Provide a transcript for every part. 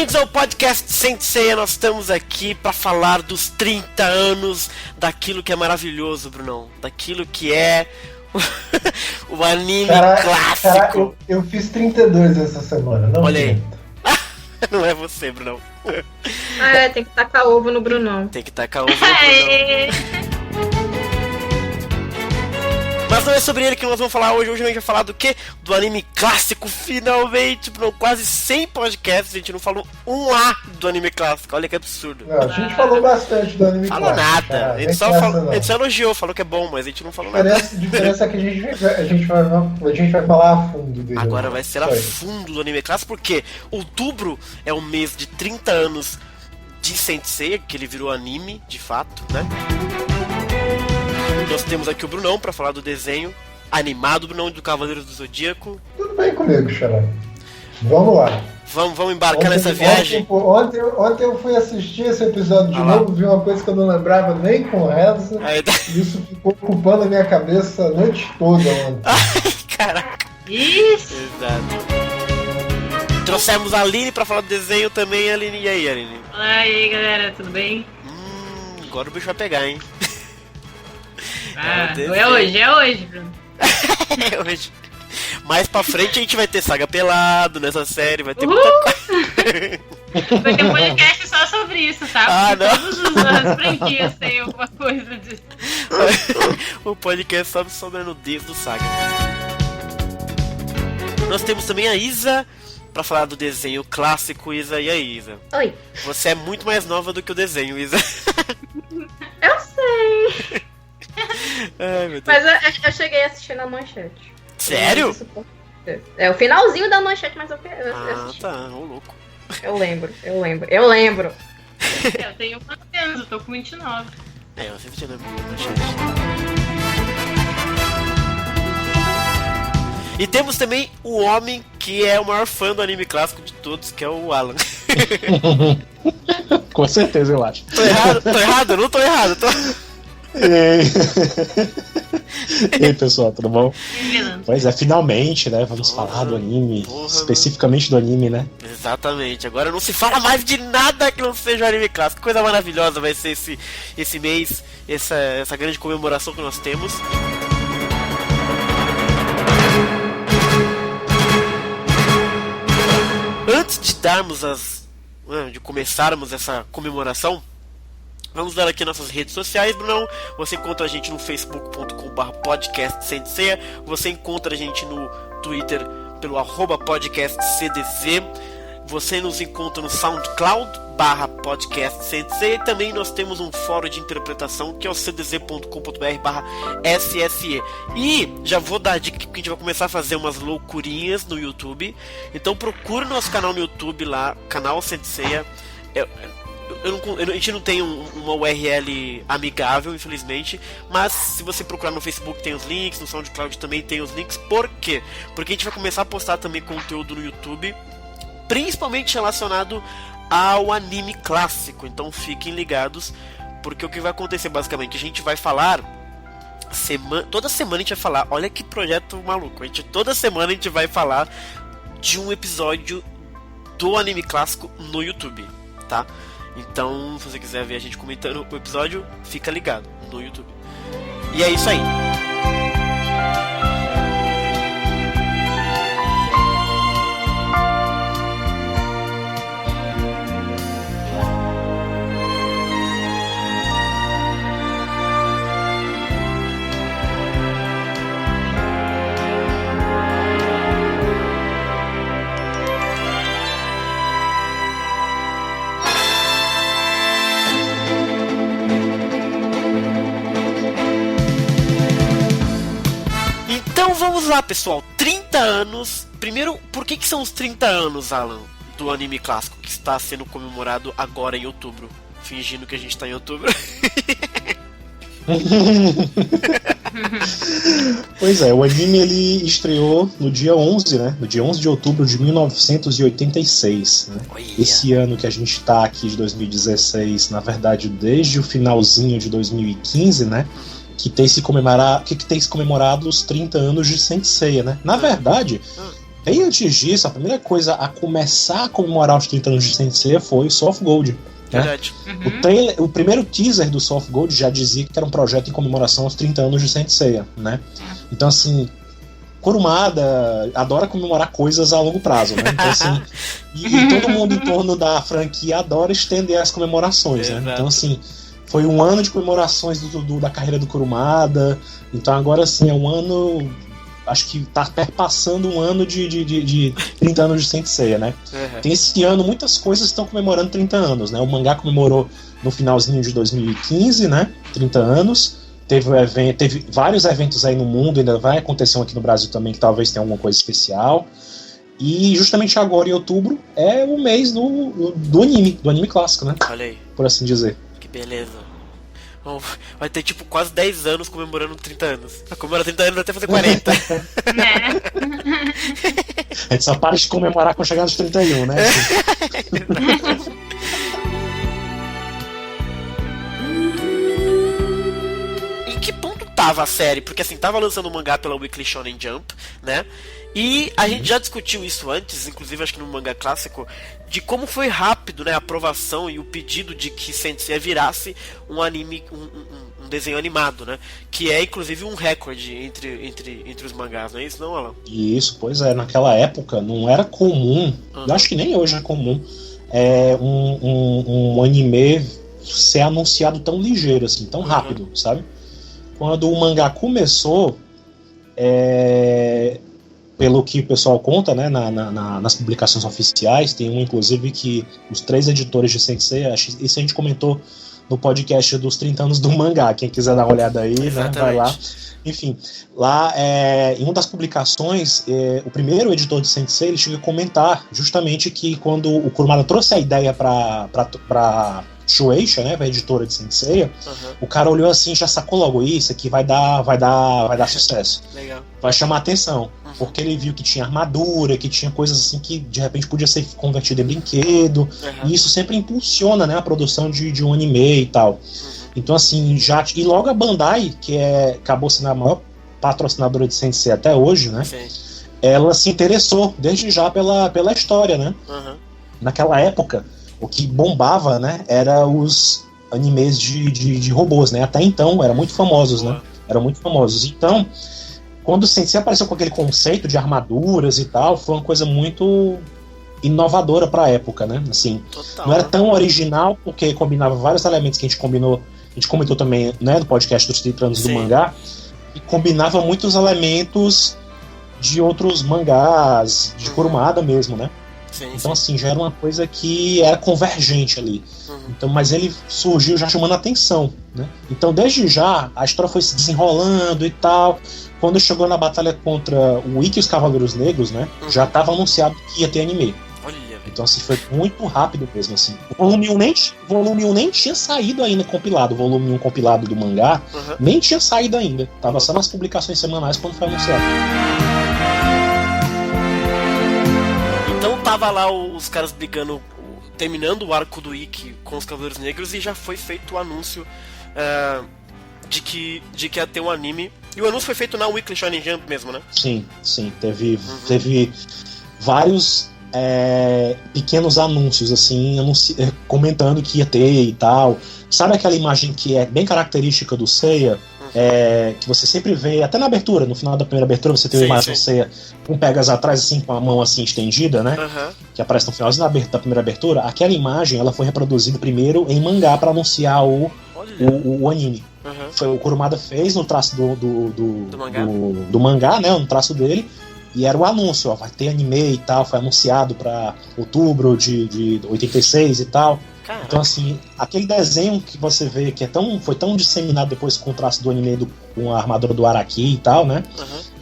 Bem-vindos ao podcast Sensei. Nós estamos aqui para falar dos 30 anos daquilo que é maravilhoso, Brunão. Daquilo que é o anime clássico. Eu fiz 32 essa semana, não? Olha aí. Não é você, Brunão. Tem que tacar ovo no Brunão. Tem que tacar ovo no Brunão. Mas não é sobre ele que nós vamos falar hoje. Hoje a gente vai falar do quê? Do anime clássico, finalmente. Por quase 100 podcasts a gente não falou um A do anime clássico. Olha que absurdo. Não, a gente falou bastante do anime clássico. Falou nada. Cara. A gente só elogiou, falou que é bom, mas a gente não falou nada. A diferença é que a gente vai falar a fundo dele. Agora vai ser a fundo do anime clássico, porque outubro é o mês de 30 anos de Sensei, que ele virou anime, de fato, né? Nós temos aqui o Brunão pra falar do desenho animado, Brunão, do Cavaleiros do Zodíaco. Tudo bem comigo, Xará. Vamos lá. Vamos embarcar nessa viagem. Ontem eu fui assistir esse episódio de novo, vi uma coisa que eu não lembrava nem com reza. Isso ficou ocupando a minha cabeça a noite toda ontem. Ai, caraca. Isso. Exato. Trouxemos a Aline pra falar do desenho também, Aline. E aí, Aline? Olá, e aí, galera, tudo bem? Agora o bicho vai pegar, hein? É hoje, Bruno. É hoje. Mais pra frente a gente vai ter Saga Pelado nessa série, vai ter muita coisa. Vai ter um podcast só sobre isso, tá? Todos os franquias tem alguma coisa disso. O podcast sobre a nudez do Saga. Nós temos também a Isa pra falar do desenho clássico. Isa, e aí, Isa? Oi. Você é muito mais nova do que o desenho, Isa. Eu sei. Ai, meu Deus. Mas eu cheguei a assistir na Manchete. Sério? É o finalzinho da Manchete, mas eu assisti. Tá, ô louco. Eu lembro. Eu tenho quantos anos? Eu tô com 29. Eu sempre lembro da Manchete. E temos também o homem que é o maior fã do anime clássico de todos, que é o Alan. Com certeza, eu acho. Tô errado? Não tô errado, E aí, pessoal, tudo bom? Pois é, finalmente, né? Vamos falar do anime, especificamente do anime, né? Exatamente, agora não se fala mais de nada que não seja o anime clássico. Coisa maravilhosa vai ser esse mês, essa grande comemoração que nós temos. Antes de começarmos essa comemoração, vamos dar aqui nossas redes sociais, Brunão. Você encontra a gente no facebook.com/podcastsensei. Você encontra a gente no Twitter pelo @podcastcdz. Você nos encontra no SoundCloud/podcastsensei. Também nós temos um fórum de interpretação que é o cdz.com.br/sse. E já vou dar a dica que a gente vai começar a fazer umas loucurinhas no YouTube. Então procure nosso canal no YouTube lá, canal Sensei. A gente não tem uma URL amigável, infelizmente. Mas se você procurar no Facebook tem os links, no SoundCloud também tem os links. Por quê? Porque a gente vai começar a postar também conteúdo no YouTube, principalmente relacionado ao anime clássico. Então fiquem ligados, porque o que vai acontecer basicamente, a gente vai falar toda semana a gente vai falar, olha que projeto maluco, toda semana a gente vai falar de um episódio do anime clássico no YouTube, tá? Então, se você quiser ver a gente comentando o episódio, fica ligado no YouTube. E é isso aí. Então vamos lá, pessoal, 30 anos. Primeiro, por que são os 30 anos, Alan, do anime clássico que está sendo comemorado agora em outubro? Fingindo que a gente está em outubro. Pois é, o anime ele estreou no dia 11, né? No dia 11 de outubro de 1986, né? Esse ano que a gente está aqui de 2016, na verdade desde o finalzinho de 2015, né? Que tem se comemorado os 30 anos de Saint Seiya, né? Na verdade, Bem antes disso, a primeira coisa a começar a comemorar os 30 anos de Saint Seiya foi o Soul of Gold. Verdade. Né? O primeiro teaser do Soul of Gold já dizia que era um projeto em comemoração aos 30 anos de Saint Seiya, né? Então, assim, Kurumada adora comemorar coisas a longo prazo, né? Então, assim, e todo mundo em torno da franquia adora estender as comemorações, né? Então, assim, foi um ano de comemorações da carreira do Kurumada. Então, agora, assim, é um ano... Acho que tá perpassando um ano de 30 anos de Saint Seiya, né? Tem esse ano, muitas coisas estão comemorando 30 anos, né? O mangá comemorou no finalzinho de 2015, né? 30 anos. Teve vários eventos aí no mundo, ainda vai acontecer um aqui no Brasil também, que talvez tenha alguma coisa especial. E justamente agora, em outubro, é o mês do anime clássico, né? Olha aí. Por assim dizer. Que beleza. Vai ter tipo quase 10 anos comemorando 30 anos. A comemorar 30 anos vai até fazer 40. A gente só para de comemorar quando chegar nos 31, né? Em que ponto tava a série? Porque assim, tava lançando o mangá pela Weekly Shonen Jump, né? E a gente já discutiu isso antes, inclusive acho que no mangá clássico, de como foi rápido, né, a aprovação e o pedido de que Saint Seiya virasse um anime, um desenho animado, né? Que é inclusive um recorde entre os mangás, não é isso não, Alan? Isso, pois é, naquela época não era comum, eu acho que nem hoje é comum, um anime ser anunciado tão ligeiro, assim, tão rápido, sabe? Quando o mangá começou, pelo que o pessoal conta, né, nas publicações oficiais, tem um, inclusive, que os 3 editores de Saint Seiya, isso a gente comentou no podcast dos 30 anos do mangá, quem quiser dar uma olhada aí, né, vai lá. Enfim, lá, em uma das publicações, o primeiro editor de Saint Seiya, ele chega a comentar justamente que quando o Kurumada trouxe a ideia pra Shueisha, né, a editora de Saint Seiya, o cara olhou assim e já sacou logo, isso aqui vai dar sucesso. Legal. Vai chamar atenção, porque ele viu que tinha armadura, que tinha coisas assim que de repente podia ser convertido em brinquedo, e isso sempre impulsiona, né, a produção de um anime e tal. Então assim, e logo a Bandai, que acabou sendo a maior patrocinadora de Saint Seiya até hoje, né, ela se interessou desde já pela história, né. Naquela época, o que bombava, né, era os animes de robôs, né, até então eram muito famosos, né, então quando o Saint Seiya apareceu com aquele conceito de armaduras e tal, foi uma coisa muito inovadora pra época, né, assim, não era tão original, porque combinava vários elementos que a gente comentou também, né, no podcast dos 30 anos do mangá, e combinava muitos elementos de outros mangás, de Kurumada mesmo, né. Então assim, já era uma coisa que era convergente ali. Então, mas ele surgiu já chamando a atenção, né? Então desde já a história foi se desenrolando e tal. Quando chegou na batalha contra o Ikki e os Cavaleiros Negros, né, já estava anunciado que ia ter anime. Então assim, foi muito rápido mesmo, assim. O volume 1 nem tinha saído ainda compilado. O volume 1 compilado do mangá nem tinha saído ainda. Tava só nas publicações semanais quando foi anunciado. Então tava lá os caras brigando, terminando o arco do Ikki com os Cavaleiros Negros, e já foi feito o anúncio de que ia ter um anime. E o anúncio foi feito na Weekly Shonen Jump mesmo, né? Sim. Teve vários pequenos anúncios, assim, comentando que ia ter e tal. Sabe aquela imagem que é bem característica do Seiya? Que você sempre vê, até na abertura, no final da primeira abertura, você tem uma imagem do Seiya com Pegas atrás, assim, com a mão assim estendida, né? Que aparece no finalzinho da primeira abertura. Aquela imagem, ela foi reproduzida primeiro em mangá para anunciar o anime. O Kurumada fez no traço do mangá, né? No traço dele. E era o anúncio, vai ter anime e tal, foi anunciado para outubro de 86 e tal. Caraca. Então assim, aquele desenho que você vê que foi tão disseminado depois com o traço do anime com a armadura do Araki e tal, né?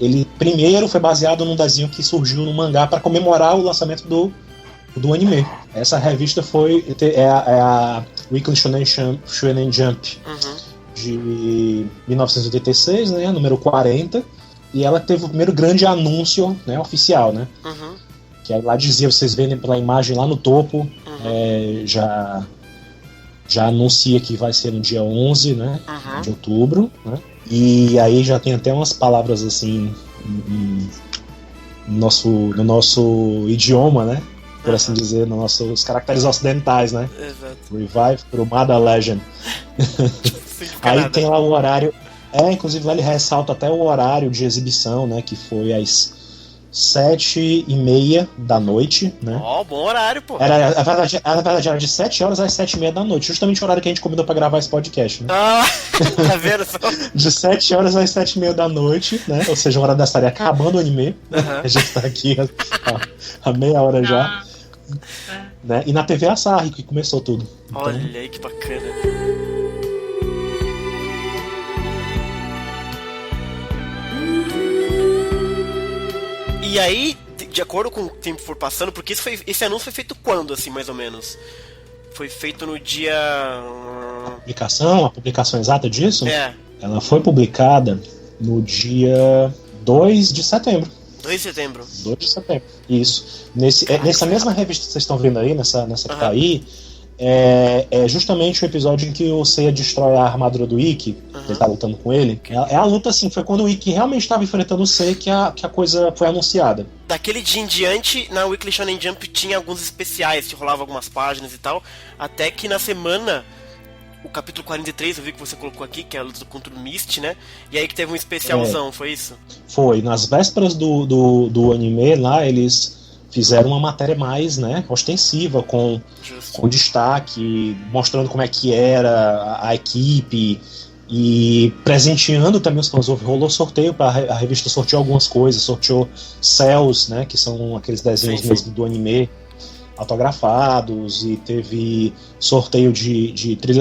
Ele primeiro foi baseado num desenho que surgiu no mangá para comemorar o lançamento do anime. Essa revista é a Weekly Shonen Jump de 1986, né? Número 40. E ela teve o primeiro grande anúncio, né, oficial, né? Que lá dizia, vocês veem pela imagem lá no topo, já anuncia que vai ser no dia 11, né, de outubro, né? E aí já tem até umas palavras assim em no nosso idioma, né? Por assim dizer, nos nossos caracteres ocidentais, né? Exato. Revive, Kurumada Legend. Aí tem lá o horário. Inclusive lá ele ressalta até o horário de exibição, né? Que foi às 7h30 da noite, né? Bom horário, pô. Na verdade era de 7 horas às 7h30 da noite, justamente o horário que a gente combinou pra gravar esse podcast, né? Tá vendo só? De 7 horas às 7h30 da noite, né? Ou seja, a hora da estaria acabando o anime. A gente tá aqui há meia hora já. Né? E na TV Asahi que começou tudo. Então... Olha aí que bacana. E aí, de acordo com o tempo for passando, porque esse anúncio foi feito quando, assim, mais ou menos? Foi feito no dia... A publicação exata disso? Ela foi publicada no dia 2 de setembro. 2 de setembro. 2 de setembro, isso. Nessa mesma revista que vocês estão vendo aí, nessa que tá aí, é justamente o episódio em que o Seiya destrói a armadura do Ikki, ele tá lutando com ele. É a luta, assim, foi quando o Ikki realmente estava enfrentando o Seiya que a coisa foi anunciada. Daquele dia em diante, na Weekly Shonen Jump tinha alguns especiais, que rolava algumas páginas e tal, até que na semana... O capítulo 43, eu vi que você colocou aqui, que é a luta contra o Mist, né? E aí que teve um especialzão, foi isso? Foi. Nas vésperas do anime, lá, eles fizeram uma matéria mais, né, ostensiva, com destaque, mostrando como é que era a equipe e presenteando também os fãs. Rolou sorteio para a revista, sorteou algumas coisas, sorteou Cells, né, que são aqueles desenhos mesmo do anime, autografados, e teve sorteio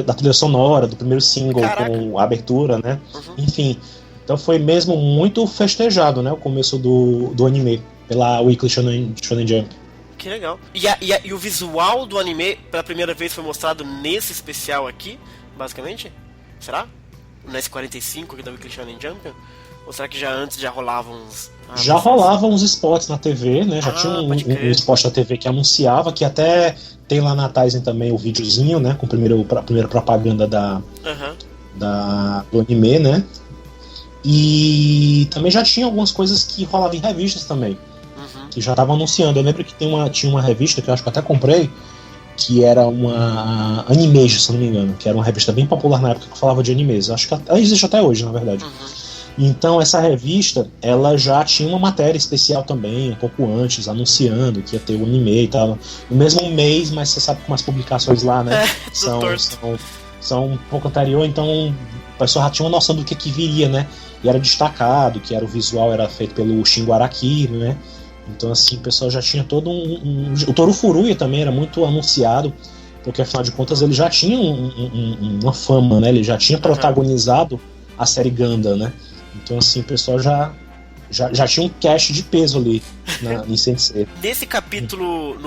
da trilha sonora do primeiro single. Caraca. Com a abertura, né? Enfim, então foi mesmo muito festejado, né, o começo do anime pela Weekly Shonen Jump. Que legal. E o visual do anime pela primeira vez foi mostrado nesse especial aqui, basicamente? Será? Nesse 45 aqui da Weekly Shonen Jump? Ou será que já antes já rolavam uns... rolavam uns spots na TV, né? Já tinha um spot na TV que anunciava, que até tem lá na Tizen também o videozinho, né? Com a primeira propaganda do anime, né? E também já tinha algumas coisas que rolavam em revistas também, que já estavam anunciando. Eu lembro que tinha uma revista que eu acho que eu até comprei, que era uma Animage, se não me engano, que era uma revista bem popular na época que falava de animes. Eu acho que ela existe até hoje, na verdade. Então essa revista, ela já tinha uma matéria especial também, um pouco antes, anunciando que ia ter o anime e tal. No mesmo mês, mas você sabe como as publicações lá, né, são um pouco anterior, então o pessoal já tinha uma noção do que viria, né. E era destacado, que era o visual era feito pelo Shingo Araki, né. Então assim, o pessoal já tinha todo o Toru Furuya também era muito anunciado, porque afinal de contas ele já tinha uma fama, né, ele já tinha protagonizado a série Gundam, né. Então assim, o pessoal já tinha um cast de peso ali em Sensei. Nesse capítulo,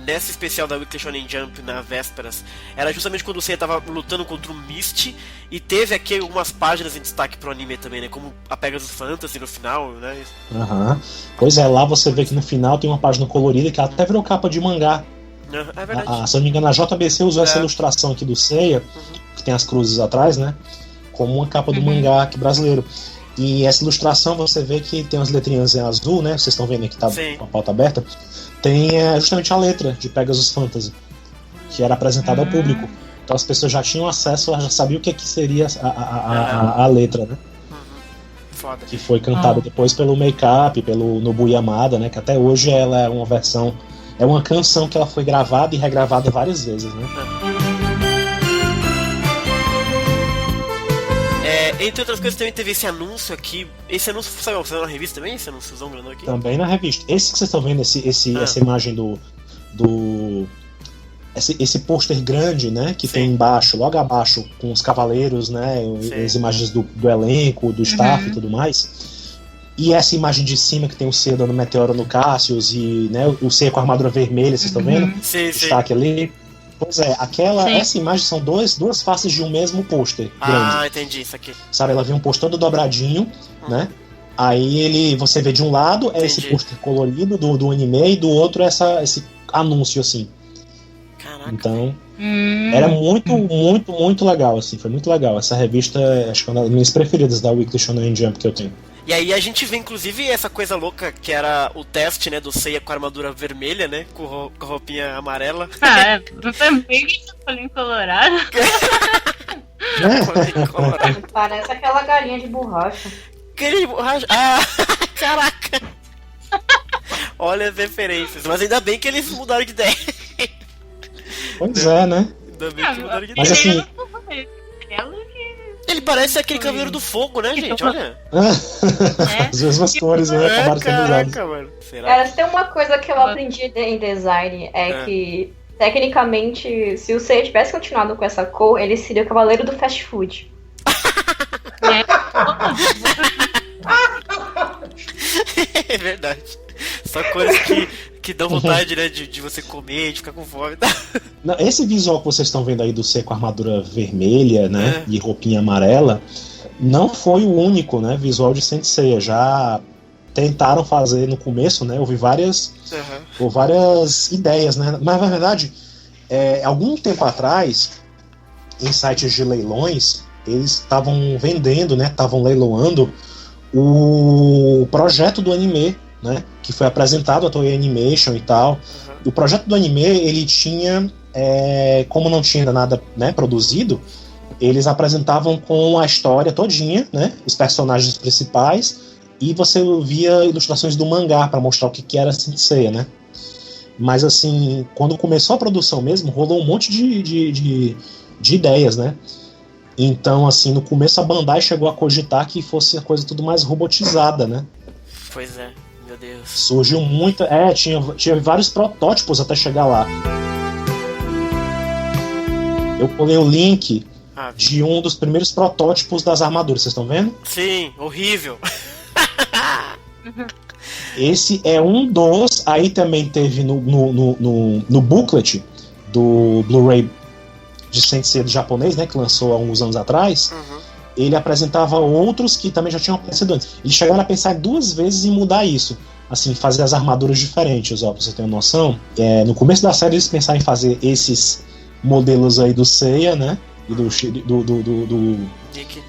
nessa especial da Weekly Shonen Jump, na vésperas, era justamente quando o Seiya tava lutando contra o Mist, e teve aqui algumas páginas em destaque pro anime também, né? Como a Pegasus Fantasy no final, né? Pois é, lá você vê que no final tem uma página colorida que até virou capa de mangá. É verdade. Se eu não me engano, a JBC usou essa ilustração aqui do Seiya, que tem as cruzes atrás, né? Como uma capa do mangá aqui brasileiro. E essa ilustração você vê que tem umas letrinhas em azul, né? Vocês estão vendo aqui, tá com a pauta aberta. Tem justamente a letra de Pegasus Fantasy, que era apresentada ao público. Então as pessoas já tinham acesso, já sabiam o que seria a letra, né? Foda. Que foi cantada depois pelo Make-up, pelo Nobu Yamada, né? Que até hoje ela é uma versão, é uma canção que ela foi gravada e regravada várias vezes, né? Entre outras coisas, também teve esse anúncio aqui. Esse anúncio saiu na revista também? Esse anúnciozão grandão aqui? Também na revista. Esse que vocês estão vendo, essa imagem esse pôster grande, né? Que tem embaixo, logo abaixo, com os cavaleiros, né? As imagens do elenco, do staff e tudo mais. E essa imagem de cima que tem o Seiya dando meteoro no Cassius e, né, o Seiya com a armadura vermelha, vocês estão vendo? Destaque ali. Pois é, essa imagem são duas faces de um mesmo pôster grande. Entendi, isso aqui. Sabe, ela vem um pôster todo dobradinho, né? Aí você vê de um lado esse pôster colorido do anime e do outro esse anúncio, assim. Caraca. Então, era muito, muito, muito legal, assim. Foi muito legal. Essa revista, acho que é uma das minhas preferidas da Weekly Shonen Jump que eu tenho. E aí a gente vê, inclusive, essa coisa louca que era o teste, né, do Seiya com a armadura vermelha, né, com a roupinha amarela. Ah, também Chapolin Colorado. Parece aquela galinha de borracha. Galinha de borracha? Ah, caraca! Olha as referências. Mas ainda bem que eles mudaram de ideia. Pois é, né? Ainda bem que mudaram de ideia. Mas assim... Ele parece aquele Cavaleiro do Fogo, né, gente? Olha. As mesmas cores, né? Acabaram sendo usadas. Mano. Será? Cara, se tem uma coisa que eu aprendi em design que, tecnicamente, se o Seiya tivesse continuado com essa cor, ele seria o Cavaleiro do Fast Food. É verdade. Só coisas que dão vontade, né, de você comer, de ficar com fome. Não, esse visual que vocês estão vendo aí do Seiya com armadura vermelha, né, e roupinha amarela, não foi o único, né, visual de Saint Seiya. Já tentaram fazer no começo, né, houve várias ideias, né, mas na verdade, algum tempo atrás, em sites de leilões, eles estavam vendendo, né, estavam leiloando o projeto do anime, né, que foi apresentado à Toei Animation e tal. O projeto do anime, ele tinha, como não tinha nada, né, produzido, eles apresentavam com a história todinha, né, os personagens principais, e você via ilustrações do mangá para mostrar o que era Saint Seiya, né. Mas assim, quando começou a produção mesmo, rolou um monte de ideias, né. Então, assim, no começo a Bandai chegou a cogitar que fosse a coisa tudo mais robotizada, né. Pois é. Meu Deus. Surgiu muita... tinha vários protótipos até chegar lá. Eu colei o link de um dos primeiros protótipos das armaduras, vocês estão vendo? Sim, horrível. Esse é um dos... Aí também teve no booklet do Blu-ray de Saint Seiya japonês, né, que lançou há uns anos atrás. Ele apresentava outros que também já tinham aparecido antes. Eles chegaram a pensar 2 vezes em mudar isso. Assim, fazer as armaduras diferentes, ó, pra você ter uma noção. No começo da série eles pensaram em fazer esses modelos aí do Seiya, né? E do Ikki.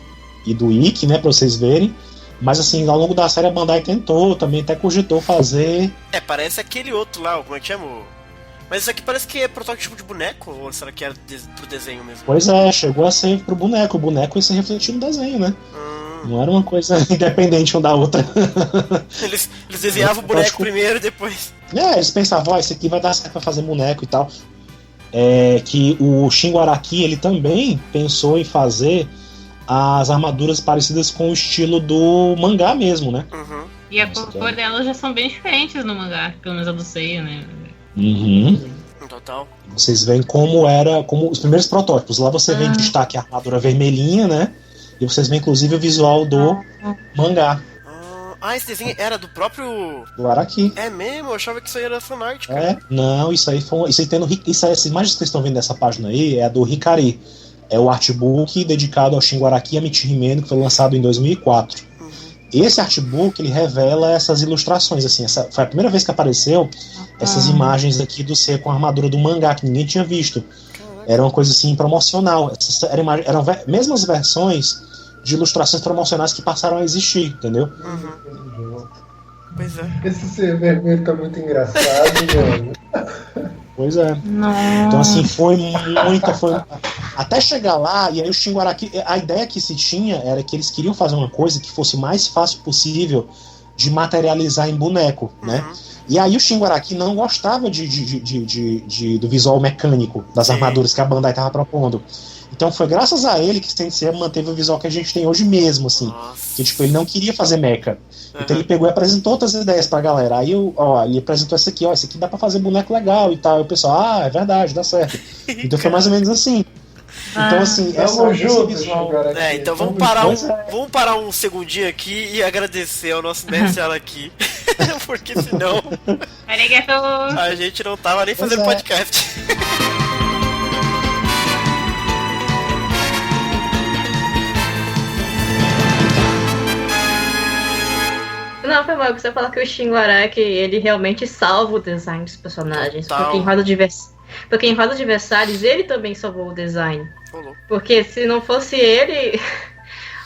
E do Ikki, né? Pra vocês verem. Mas assim, ao longo da série a Bandai tentou, também até cogitou fazer... parece aquele outro lá, como é que chama? Mas isso aqui parece que é protótipo de boneco, ou será que era pro desenho mesmo? Pois chegou a ser pro boneco. O boneco ia se refletir no desenho, né? Não era uma coisa independente uma da outra. Eles desenhavam o boneco primeiro e depois... eles pensavam, esse aqui vai dar certo pra fazer boneco e tal. Que o Shingo Araki, ele também pensou em fazer as armaduras parecidas com o estilo do mangá mesmo, né? E a cor delas já são bem diferentes no mangá, pelo menos a do Seiya, né? Total. Vocês veem como os primeiros protótipos. Lá você vê em destaque a armadura vermelhinha, né? E vocês veem inclusive o visual do mangá. Esse desenho era do próprio... Do Araki. É mesmo? Eu achava que isso aí era fanart, cara. Não, isso aí tem no... Essas imagens que vocês estão vendo nessa página aí é a do Hikari. É o artbook dedicado ao Shingo Araki e a Michi Himeno, que foi lançado em 2004. Esse artbook, ele revela essas ilustrações, assim, foi a primeira vez que apareceu essas imagens aqui do Seiya com a armadura do mangá, que ninguém tinha visto. Era uma coisa assim, promocional. Eram mesmas versões de ilustrações promocionais que passaram a existir, entendeu? Pois é. Esse Seiya vermelho tá muito engraçado, mano. Pois é. Então assim, foi até chegar lá, e aí o Shingo Araki, a ideia que se tinha era que eles queriam fazer uma coisa que fosse mais fácil possível de materializar em boneco, né? E aí o Shingo Araki não gostava do visual mecânico das armaduras que a Bandai estava propondo. Então foi graças a ele que Saint Seiya manteve o visual que a gente tem hoje mesmo, assim. Que tipo, ele não queria fazer mecha. Então ele pegou e apresentou outras ideias pra galera. Aí ele apresentou essa aqui, esse aqui dá pra fazer boneco legal e tal. E o pessoal, é verdade, dá certo. Então foi mais ou menos assim. Então assim, esse visual... Então vamos parar um segundinho aqui e agradecer ao nosso mestre aqui. Porque senão a gente não tava nem fazendo podcast. Não, foi mal que você fala que o Shingo Araki, ele realmente salva o design dos personagens. Porque em Roda de Versalhes ele também salvou o design. Porque se não fosse ele,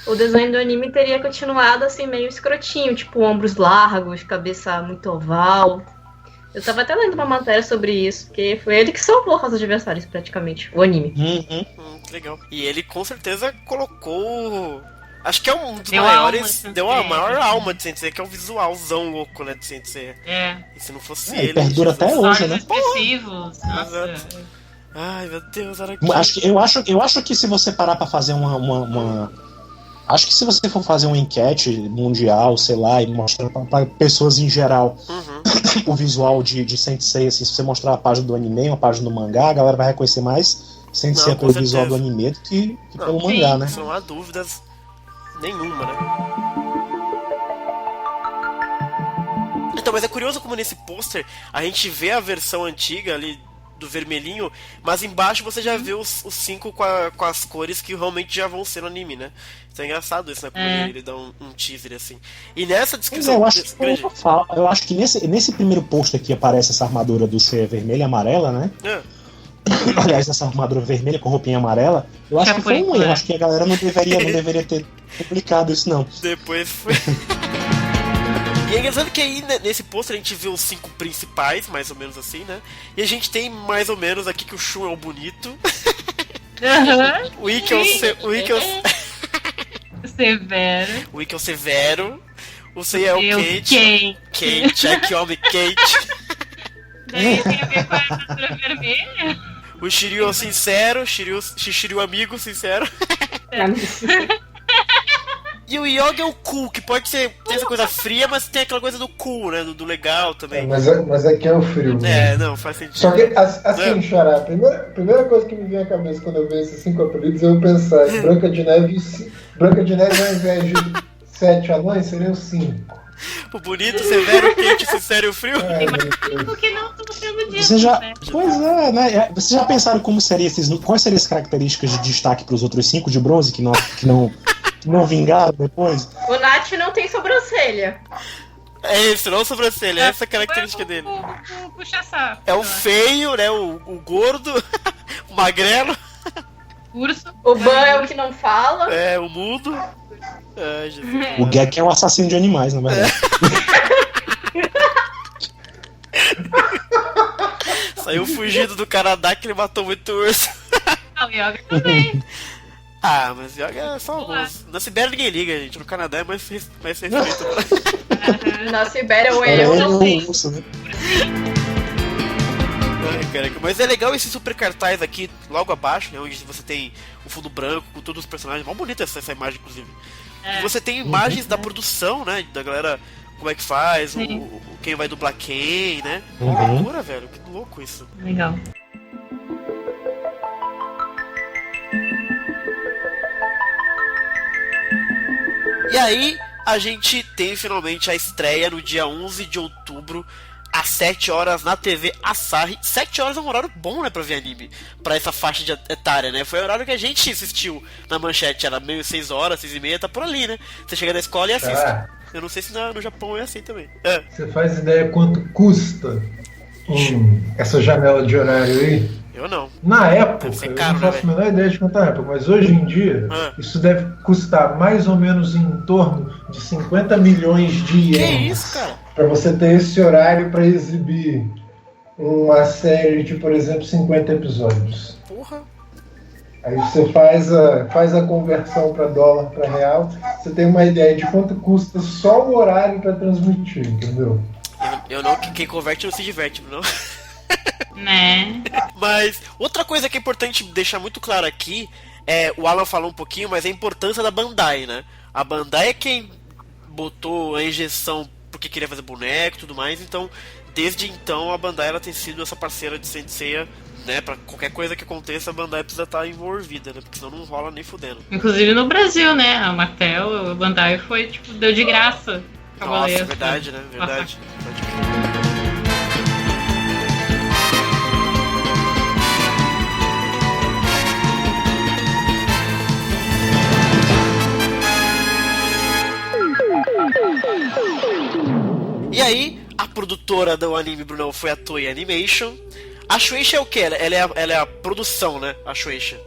o design do anime teria continuado assim, meio escrotinho, tipo ombros largos, cabeça muito oval. Eu tava até lendo uma matéria sobre isso, porque foi ele que salvou os adversários, praticamente, o anime. Legal. E ele com certeza colocou... Acho que é um dos maiores... Deu a maior alma de Sensei, que é o visualzão louco, né, de Sensei. E se não fosse ele... perdura até hoje, né? Expressivos. Nossa. Ai, meu Deus, era eu acho que se você parar pra fazer uma... Acho que se você for fazer uma enquete mundial, sei lá, e mostrar pra pessoas em geral o visual de Sensei, assim, se você mostrar a página do anime, uma página do mangá, a galera vai reconhecer mais Sensei pelo visual do anime do que pelo mangá, né? Não há dúvidas nenhuma, né? Então, mas é curioso como nesse pôster a gente vê a versão antiga ali do vermelhinho, mas embaixo você já vê os 5 com as cores que realmente já vão ser no anime, né? Então é engraçado isso, né? Como ele dá um teaser assim. E nessa descrição... Eu acho que nesse primeiro pôster aqui aparece essa armadura do ser vermelha e amarela, né? Aliás, essa armadura vermelha com roupinha amarela, eu acho que foi um erro. Acho que a galera não deveria ter publicado isso, não. Depois foi... E é engraçado que aí, nesse pôster, a gente vê os 5 principais, mais ou menos assim, né? E a gente tem mais ou menos aqui que o Shun é o bonito. O Ikki é o Severo. O Ikki é o Severo. O Sei é o Kate. Kate, Jack Homem Kate. Daí tem a ver com a armadura vermelha. O Shiryu é o sincero. Shiryu amigo, sincero. E o Yoga é o cool, que pode ser tem essa coisa fria, mas tem aquela coisa do cool, né? Do legal também. Mas aqui é o frio. Não, faz sentido. Só que, assim, Xará, a primeira coisa que me vem à cabeça quando eu vejo esses 5 apelidos, eu pensar em Branca de Neve, ao invés de 7 anões, seriam 5. O bonito, severo, quente, sincero e o frio. Porque não tô sendo disso, né? Pois é, né? Vocês já pensaram quais seriam as características de destaque para os outros 5 de bronze que não vingaram depois? O Nath não tem sobrancelha. É isso, não sobrancelha, essa é a característica dele. Puxa-saco. É o feio, né? O gordo, o magrelo. Urso. O Ban é o que não fala. É, o mudo. Ai, Jesus. O Gek é um assassino de animais, na verdade. Saiu fugido do Canadá que ele matou muito urso. O Yoga também. Mas Yoga é só alguns. Na Sibéria ninguém liga, gente. No Canadá é mais respeito. Na Sibéria o eu não sei. Mas é legal esse super cartaz aqui, logo abaixo, né? Onde você tem o fundo branco com todos os personagens. Mó bonita essa imagem, inclusive. Você tem imagens da produção, né? Da galera, como é que faz, quem vai dublar quem, né? Loucura, velho. Que louco isso. Legal. E aí, a gente tem finalmente a estreia no dia 11 de outubro, às 7 horas na TV Asahi. 7 horas é um horário bom, né, pra ver anime, pra essa faixa de etária, né? Foi o horário que a gente assistiu na manchete, era meio 6 horas, 6 e meia, tá por ali, né? Você chega da escola e assiste. Eu não sei se no Japão é assim também. Você faz ideia quanto custa essa janela de horário aí? Eu não. Na época, caro, eu não faço a menor ideia de quanto é a época, mas hoje em dia, isso deve custar mais ou menos em torno de 50 milhões de ienes. Que isso, cara? Pra você ter esse horário pra exibir uma série de, por exemplo, 50 episódios. Porra. Aí você faz a conversão para dólar, para real, você tem uma ideia de quanto custa só o horário para transmitir, entendeu? Eu não, quem converte não se diverte, não. Né? Mas outra coisa que é importante deixar muito claro aqui o Alan falou um pouquinho, mas é a importância da Bandai, né? A Bandai é quem botou a injeção porque queria fazer boneco e tudo mais, então desde então a Bandai ela tem sido essa parceira de Senseiya, né? Pra qualquer coisa que aconteça a Bandai precisa estar envolvida, né? Porque senão não rola nem fudendo. Inclusive no Brasil, né? A Mattel, a Bandai foi, tipo, deu de graça. Nossa, verdade, né? Verdade. E aí, a produtora do anime, Brunão, foi a Toei Animation. A Shueisha é o quê? Ela é a produção, né? A Shueisha.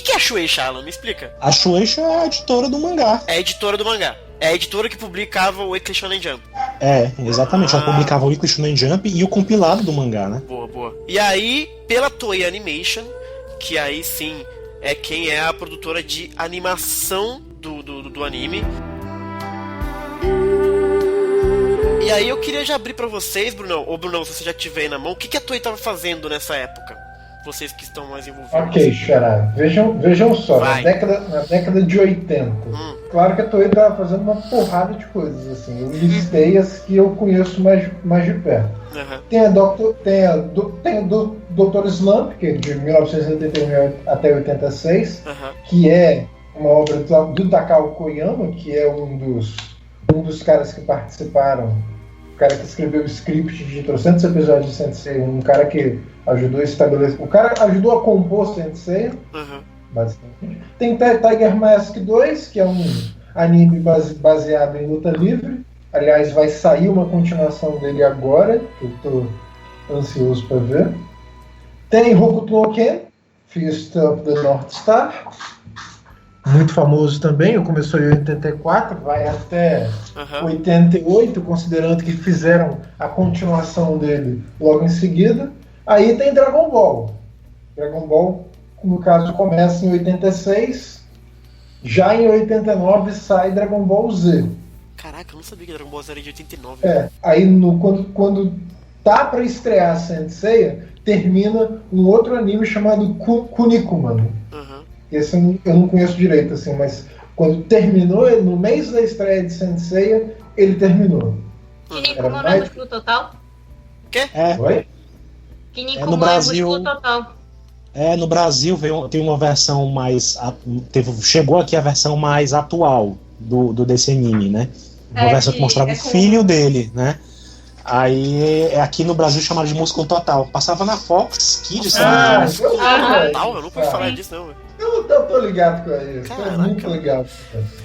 que é a Shueisha, Alan? Me explica. A Shueisha é a editora do mangá. É a editora do mangá. É a editora que publicava o Weekly Shonen Jump. É, exatamente. Ela publicava o Weekly Shonen Jump e o compilado do mangá, né? Boa. E aí, pela Toei Animation, que aí sim é quem é a produtora de animação do anime. E aí eu queria já abrir pra vocês, Brunão, ou Brunão, se você já tiver aí na mão, o que a Toei tava fazendo nessa época? Vocês que estão mais envolvidos. Ok, Xará, vejam só, na década de 80, claro que a Toei tava fazendo uma porrada de coisas, assim, eu listei as que eu conheço mais de perto. Tem o Dr. Slump, que é de 1981 até 86, que é uma obra do Takao Koyama, que é um dos caras que participaram, o cara que escreveu o script de 300 episódios de Sensei, um cara que ajudou a estabelecer, o cara ajudou a compor Sensei, basicamente. Tem Tiger Mask 2, que é um anime baseado em luta livre. Aliás, vai sair uma continuação dele agora, que eu tô ansioso para ver. Tem Hokuto no Ken, Fist of the North Star, muito famoso também, começou em 84, vai até 88, considerando que fizeram a continuação dele logo em seguida. Aí tem Dragon Ball. Dragon Ball, no caso, começa em 86, já em 89 sai Dragon Ball Z. Caraca, eu não sabia que Dragon Ball Z era de 89. Aí quando tá pra estrear Sensei, termina um outro anime chamado Kunikuman. Esse eu não conheço direito, assim, mas quando terminou, no mês da estreia de Sensei, ele terminou. Kinnikuman não é músculo total? Quê? Oi? Kinnikuman no Brasil, músculo total. No Brasil tem uma versão mais... chegou aqui a versão mais atual desse anime, né? Uma versão que mostrava o filho dele, né? Aí aqui no Brasil chamaram de Músculo Total. Passava na Fox Kids. Músculo Total? Eu não posso falar disso, não, velho. Eu tô ligado com isso. Caraca. Tô muito ligado.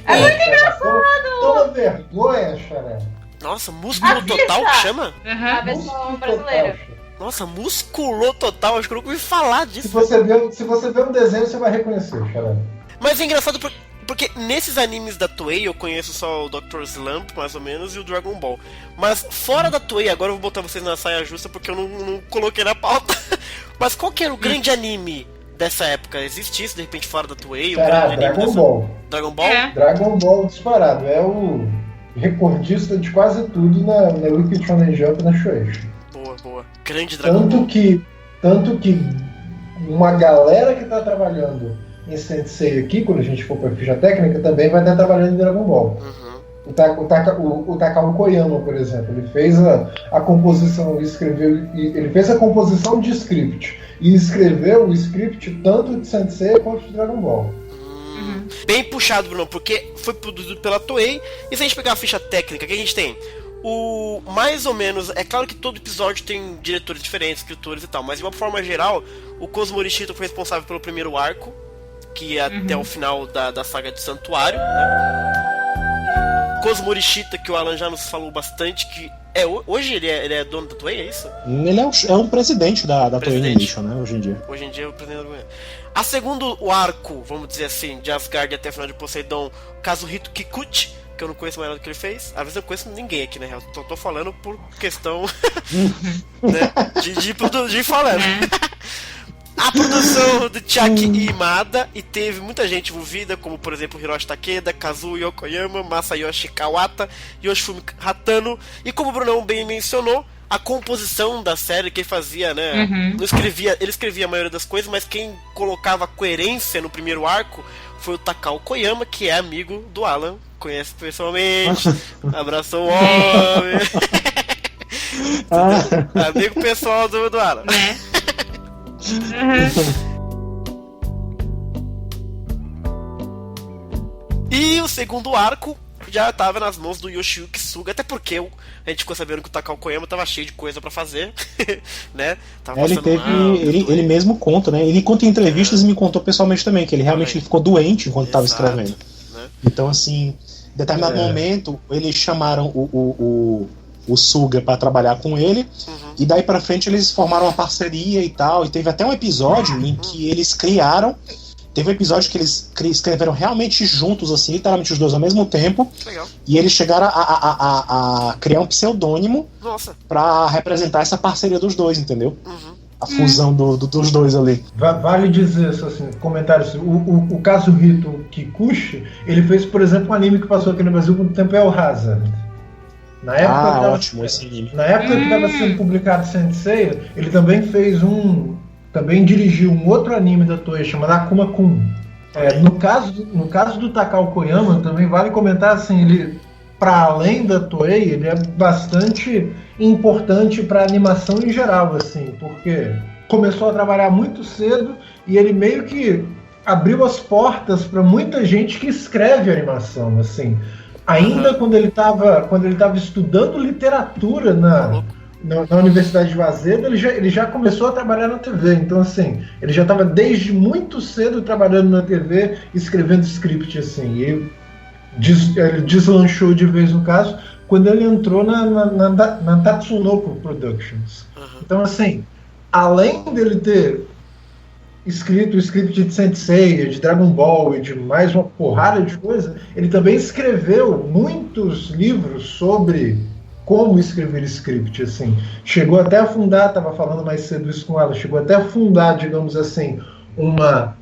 É muito engraçado. Toma vergonha, Xará. Nossa, Músculo Total que chama? A versão brasileira. Nossa, Músculo Total, acho que eu nunca ouvi falar disso. Se você ver um desenho, você vai reconhecer, Xará. Mas é engraçado porque nesses animes da Toei eu conheço só o Dr. Slump, mais ou menos, e o Dragon Ball. Mas fora da Toei, agora eu vou botar vocês na saia justa porque eu não coloquei na pauta. Mas qual que era o grande anime dessa época? Existe isso, de repente, fora da Toei? Dragon Ball. Dragon Ball? Dragon Ball disparado. É o recordista de quase tudo na Weekly Shonen Jump na Shueisha. Boa. Grande Dragon Ball. Tanto que uma galera que tá trabalhando em Sensei aqui, quando a gente for pra ficha técnica, também vai estar trabalhando em Dragon Ball. O Takao Koyama, por exemplo, ele fez a composição, ele fez a composição de script e escreveu o script tanto de Sensei quanto de Dragon Ball. Bem puxado, Bruno, porque foi produzido pela Toei. E se a gente pegar a ficha técnica, o que a gente tem? Mais ou menos, é claro que todo episódio tem diretores diferentes, escritores e tal, mas de uma forma geral, o Kozo Morishita foi responsável pelo primeiro arco, que é até o final da saga de Santuário, né? Kozo Morishita, que o Alan já nos falou bastante, que hoje ele é dono da Toei, é isso? Ele é um presidente da Toei Animation, né, hoje em dia. Hoje em dia é o presidente da Toei. A segundo o arco, vamos dizer assim, de Asgard até o final de Poseidon, Kazuhito Kikuchi, que eu não conheço mais nada do que ele fez. Às vezes eu conheço ninguém aqui, né? Eu tô falando por questão né? de ir falando. A produção de Chiaki Imada, e teve muita gente envolvida, como por exemplo Hiroshi Takeda, Kazuo Yokoyama, Masayoshi Kawata, Yoshifumi Hatano, e como o Brunão bem mencionou, a composição da série que ele fazia, né? Ele escrevia a maioria das coisas, mas quem colocava coerência no primeiro arco foi o Takao Koyama, que é amigo do Alan, conhece pessoalmente, abraçou o homem. Amigo pessoal do Alan. E o segundo arco já tava nas mãos do Yoshiyuki Suga, até porque a gente ficou sabendo que o Takao Koyama tava cheio de coisa pra fazer, né? Ele mesmo conta, né? Ele conta em entrevistas e me contou pessoalmente também, que ele realmente ficou doente enquanto tava escrevendo. Né? Então, assim, em determinado momento, eles chamaram o Suga pra trabalhar com ele, e daí pra frente eles formaram uma parceria e tal, e teve até um episódio em que eles criaram Teve um episódio que eles escreveram realmente juntos, assim, literalmente os dois ao mesmo tempo. Legal. E eles chegaram a criar um pseudônimo pra representar essa parceria dos dois, entendeu? A fusão dos dois ali. Vale dizer, assim, comentários. O Kazuhito Kikuchi, ele fez, por exemplo, um anime que passou aqui no Brasil por um tempo, é o Hazard. Na época ótimo esse anime. Na época que estava sendo publicado Saint Seiya, ele também fez também dirigiu um outro anime da Toei chamado Akuma-kun. No caso do Takao Koyama, também vale comentar, assim, ele, para além da Toei, ele é bastante importante para animação em geral, assim, porque começou a trabalhar muito cedo e ele meio que abriu as portas para muita gente que escreve animação, assim. Ainda quando ele estava estudando literatura na Universidade de Waseda, ele já começou a trabalhar na TV. Então, assim, ele já estava desde muito cedo trabalhando na TV, escrevendo script, assim. E ele deslanchou de vez, no caso, quando ele entrou na Tatsunoko Productions. Então, assim, além dele ter escrito o script de Saint Seiya, de Dragon Ball e de mais uma porrada de coisa, ele também escreveu muitos livros sobre como escrever script, assim. Chegou até a fundar, estava falando mais cedo isso com ela, chegou até a fundar, digamos assim, uma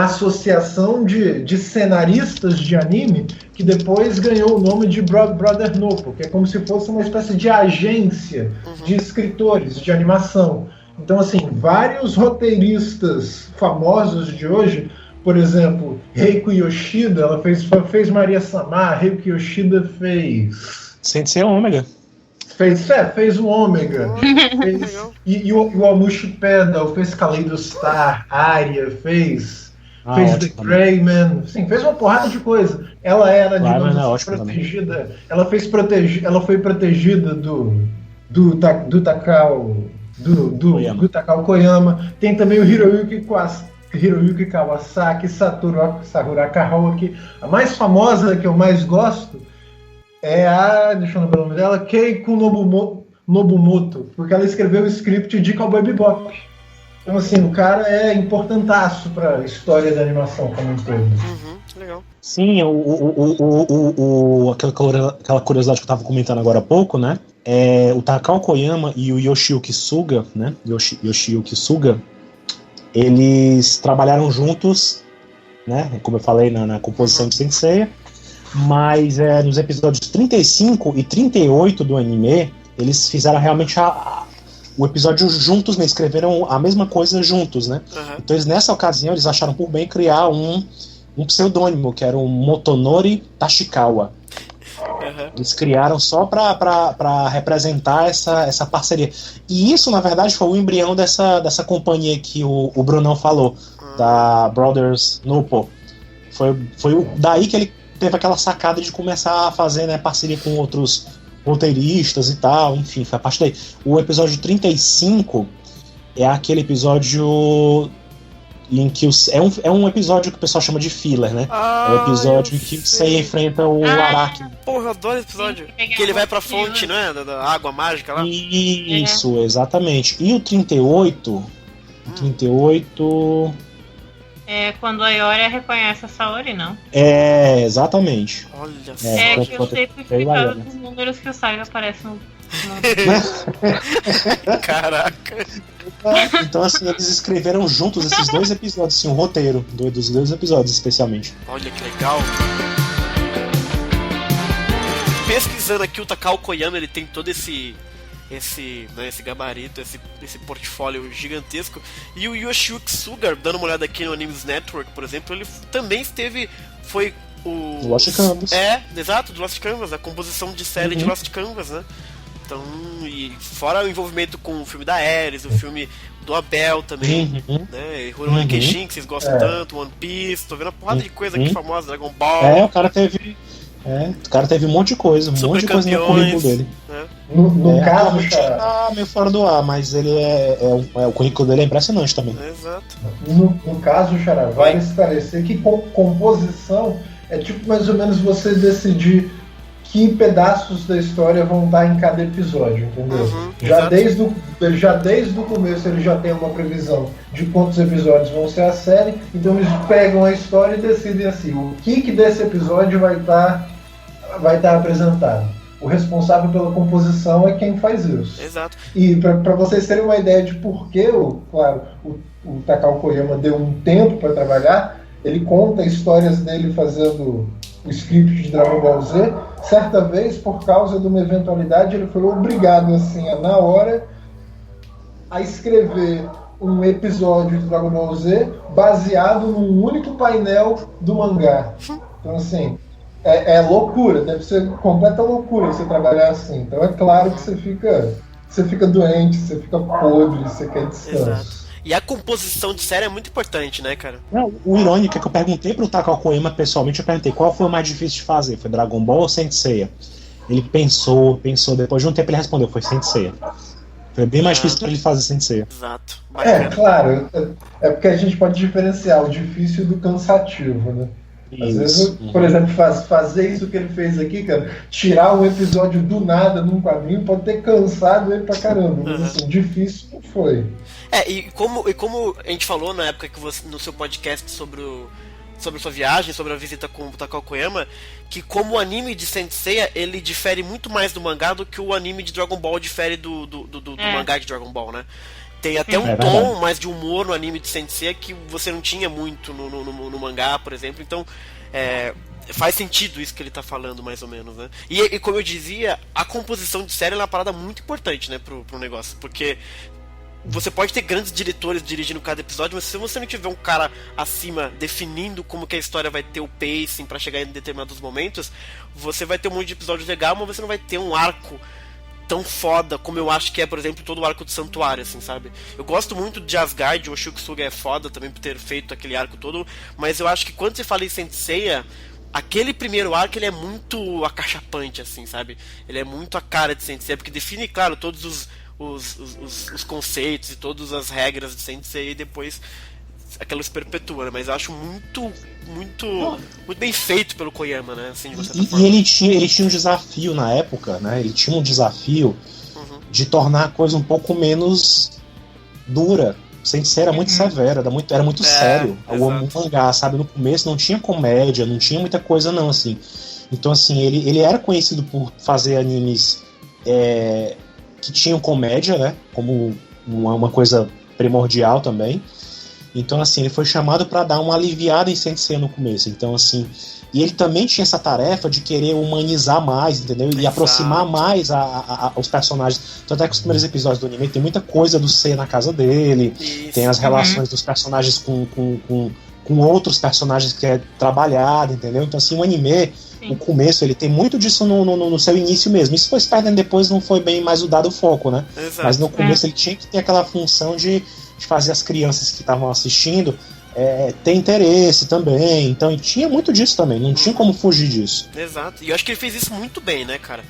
associação de cenaristas de anime que depois ganhou o nome de Brother Nopo, que é como se fosse uma espécie de agência de escritores de animação. Então, assim, vários roteiristas famosos de hoje, por exemplo, Reiko Yoshida, ela fez Maria Samar, Reiko Yoshida fez... Sensei Ômega. Fez o Ômega. E o Amushi Pedal, fez Kaleido Star, Aria, fez The Greyman, sim, fez uma porrada de coisa. Ela era, digamos assim, protegida. Ela foi protegida do Takao Koyama. Tem também o Hiroyuki Kawasaki, Satoru Akahoki. A mais famosa, que eu mais gosto, é deixa eu lembrar o nome dela, Keiko Nobumoto, porque ela escreveu o script de Cowboy Bebop. Então, assim, o cara é importantaço para a história da animação como um todo. Legal. Sim, aquela curiosidade que eu estava comentando agora há pouco, né? O Takao Koyama e o Yoshiyuki Suga, né? Yoshiyuki Suga, eles trabalharam juntos, né? Como eu falei, na composição de Saint Seiya. Mas nos episódios 35 e 38 do anime, eles fizeram realmente o episódio juntos, né? Escreveram a mesma coisa juntos, né? Então, nessa ocasião, eles acharam por bem criar um pseudônimo, que era o Motonori Tashikawa. Eles criaram só para representar essa parceria. E isso, na verdade, foi o embrião dessa companhia que o Brunão falou, da Brothers Nopo. Foi daí que ele teve aquela sacada de começar a fazer, né, parceria com outros roteiristas e tal, enfim, foi a parte daí. O episódio 35 é aquele episódio em que é um episódio que o pessoal chama de filler, né? É o episódio em que você enfrenta o Araki. Porra, eu adoro esse episódio. Que ele vai pra fonte, não é? Da água mágica lá. Isso, exatamente. E o 38... É quando a Ioria reconhece a Saori, não? Exatamente. Olha só. Que eu sei por causa dos números que o Saiga aparece no... Caraca. Então, assim, eles escreveram juntos esses dois episódios, assim, um roteiro dos dois episódios, especialmente. Olha que legal. Pesquisando aqui, o Takao Koyama, ele tem todo esse gabarito, esse portfólio gigantesco. E o Yoshiyuki Suga, dando uma olhada aqui no Animes Network, por exemplo, ele também foi o Lost Canvas. Exato, do Lost Canvas, a composição de série de Lost Canvas, né? Então, e fora o envolvimento com o filme da Ares, o filme do Abel também, né? Rurouni Kenshin, que vocês gostam tanto, One Piece, tô vendo uma porrada de coisa aqui famosa, Dragon Ball. O cara teve um monte de coisa, no currículo dele. No caso, tá meio fora do ar, mas ele o currículo dele é impressionante também. Exato. No caso, Xará, vale esclarecer que composição é tipo mais ou menos você decidir que pedaços da história vão estar em cada episódio, entendeu? Já desde o começo ele já tem uma previsão de quantos episódios vão ser a série, então eles pegam a história e decidem assim, o que desse episódio vai estar apresentado. O responsável pela composição é quem faz isso. Exato. E para vocês terem uma ideia de por que, o Takao Koyama deu um tempo para trabalhar, ele conta histórias dele fazendo o script de Dragon Ball Z. Certa vez, por causa de uma eventualidade, ele foi obrigado, assim, na hora, a escrever um episódio de Dragon Ball Z baseado num único painel do mangá. Então, assim, é loucura, deve ser completa loucura você trabalhar assim. Então, é claro que você fica doente, você fica podre, você quer descanso. Exato. E a composição de série é muito importante, né, cara? Não, o irônico é que eu perguntei pro Takao Koyama pessoalmente, eu perguntei qual foi o mais difícil de fazer, foi Dragon Ball ou Saint Seiya? Ele pensou, depois de um tempo ele respondeu, foi Saint Seiya. Foi bem mais difícil pra ele fazer Saint Seiya. Exato. Bacana. Claro, é porque a gente pode diferenciar o difícil do cansativo, né? Às vezes, por exemplo, fazer isso que ele fez aqui, cara, tirar um episódio do nada num quadrinho pode ter cansado ele pra caramba, mas assim, difícil não foi. E como a gente falou na época que você, no seu podcast sobre a sua viagem, sobre a visita com o Takao Koyama, que como o anime de Saint Seiya, ele difere muito mais do mangá do que o anime de Dragon Ball difere do mangá de Dragon Ball, né? Tem até um tom mais de humor no anime de Saint Seiya que você não tinha muito no mangá, por exemplo, então faz sentido isso que ele tá falando, mais ou menos, né? E como eu dizia, a composição de série é uma parada muito importante, né, pro negócio, porque você pode ter grandes diretores dirigindo cada episódio, mas se você não tiver um cara acima definindo como que a história vai ter o pacing pra chegar em determinados momentos, você vai ter um monte de episódio legal, mas você não vai ter um arco tão foda como eu acho que é, por exemplo, todo o arco do Santuário, assim, sabe? Eu gosto muito de Asgard, o Shuksuga é foda também por ter feito aquele arco todo, mas eu acho que quando você fala em Saint Seiya, aquele primeiro arco, ele é muito acachapante, assim, sabe? Ele é muito a cara de Saint Seiya, porque define, claro, todos os conceitos e todas as regras de Saint Seiya e depois aquela se perpetua, né? Mas eu acho muito bem feito pelo Koyama, né? Assim, de você e ele tinha um desafio na época, né? Ele tinha um desafio de tornar a coisa um pouco menos dura. Saint Seiya era muito severo, era muito sério. O mangá, sabe? No começo não tinha comédia, não tinha muita coisa não, assim. Então, assim, ele era conhecido por fazer animes que tinham comédia, né? Como uma coisa primordial também. Então, assim, ele foi chamado para dar uma aliviada em Saint Seiya no começo. Então, assim, e ele também tinha essa tarefa de querer humanizar mais, entendeu? E aproximar mais os personagens. Tanto é que os primeiros episódios do anime tem muita coisa do Seiya na casa dele, tem as relações dos personagens com outros personagens que é trabalhado, entendeu? Então, assim, o anime, o começo, ele tem muito disso no seu início mesmo. Isso foi se perdendo depois, não foi bem mais o dado foco, né? Exato. Mas no começo ele tinha que ter aquela função de fazer as crianças que estavam assistindo ter interesse também. Então tinha muito disso também, não tinha como fugir disso. Exato, e eu acho que ele fez isso muito bem, né, cara?